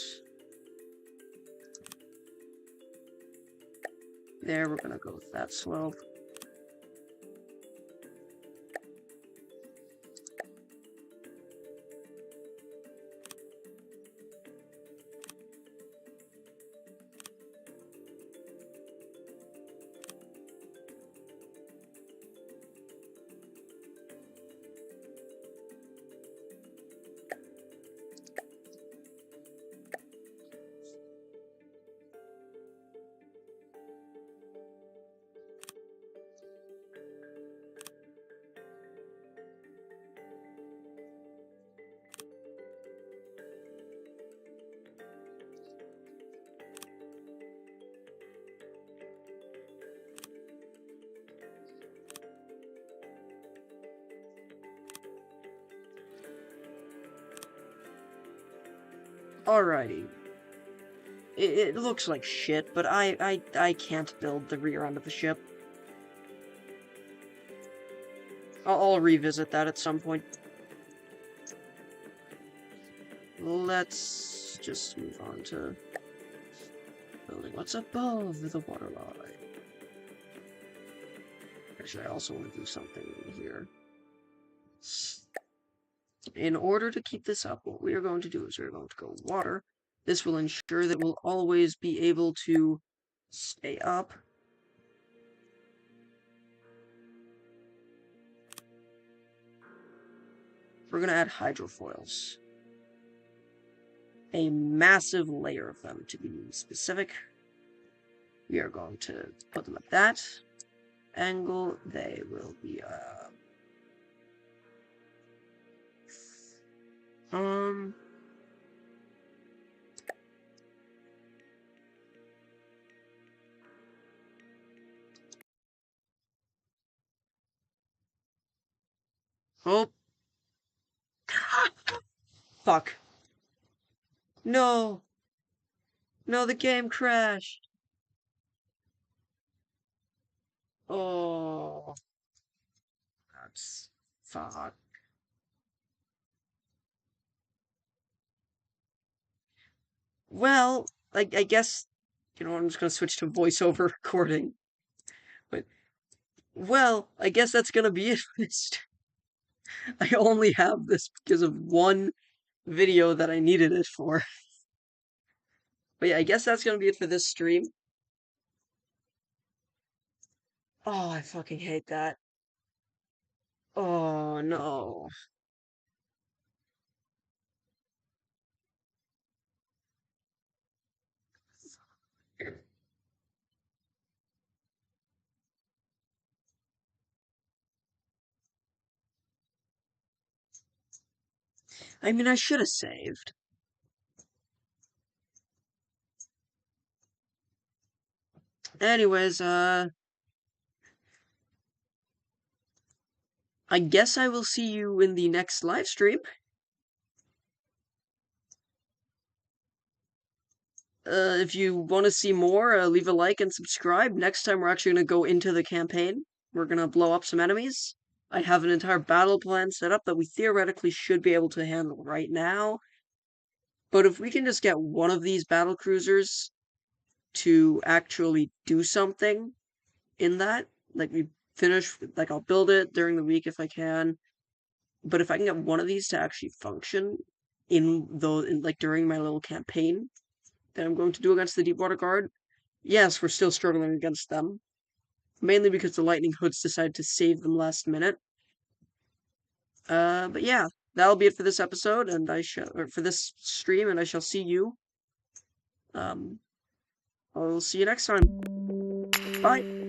There we're gonna go with that slope. Alrighty. It looks like shit, but I can't build the rear end of the ship. I'll revisit that at some point. Let's just move on to building what's above the waterline. Actually, I also want to do something here. In order to keep this up, what we are going to do is we're going to go water. This will ensure that we'll always be able to stay up. We're going to add hydrofoils. A massive layer of them, to be specific. We are going to put them at that angle. They will be, Oh, fuck. No. No, the game crashed. Oh, that's fuck. Well, I guess, I'm just gonna switch to voiceover recording. But, well, I guess that's gonna be it for this. I only have this because of one video that I needed it for. But yeah, I guess that's gonna be it for this stream. Oh, I fucking hate that. Oh, no. I mean, I should have saved. Anyways, I guess I will see you in the next live stream. If you want to see more, leave a like and subscribe. Next time, we're actually going to go into the campaign. We're going to blow up some enemies. I have an entire battle plan set up that we theoretically should be able to handle right now. But if we can just get one of these battle cruisers to actually do something in that, like we finish, like I'll build it during the week if I can. But if I can get one of these to actually function like during my little campaign that I'm going to do against the Deepwater Guard, yes, we're still struggling against them. Mainly because the Lightning Hoods decided to save them last minute. But yeah, that'll be it for this episode, and or for this stream, and I shall see you. Um, I'll see you next time. Bye.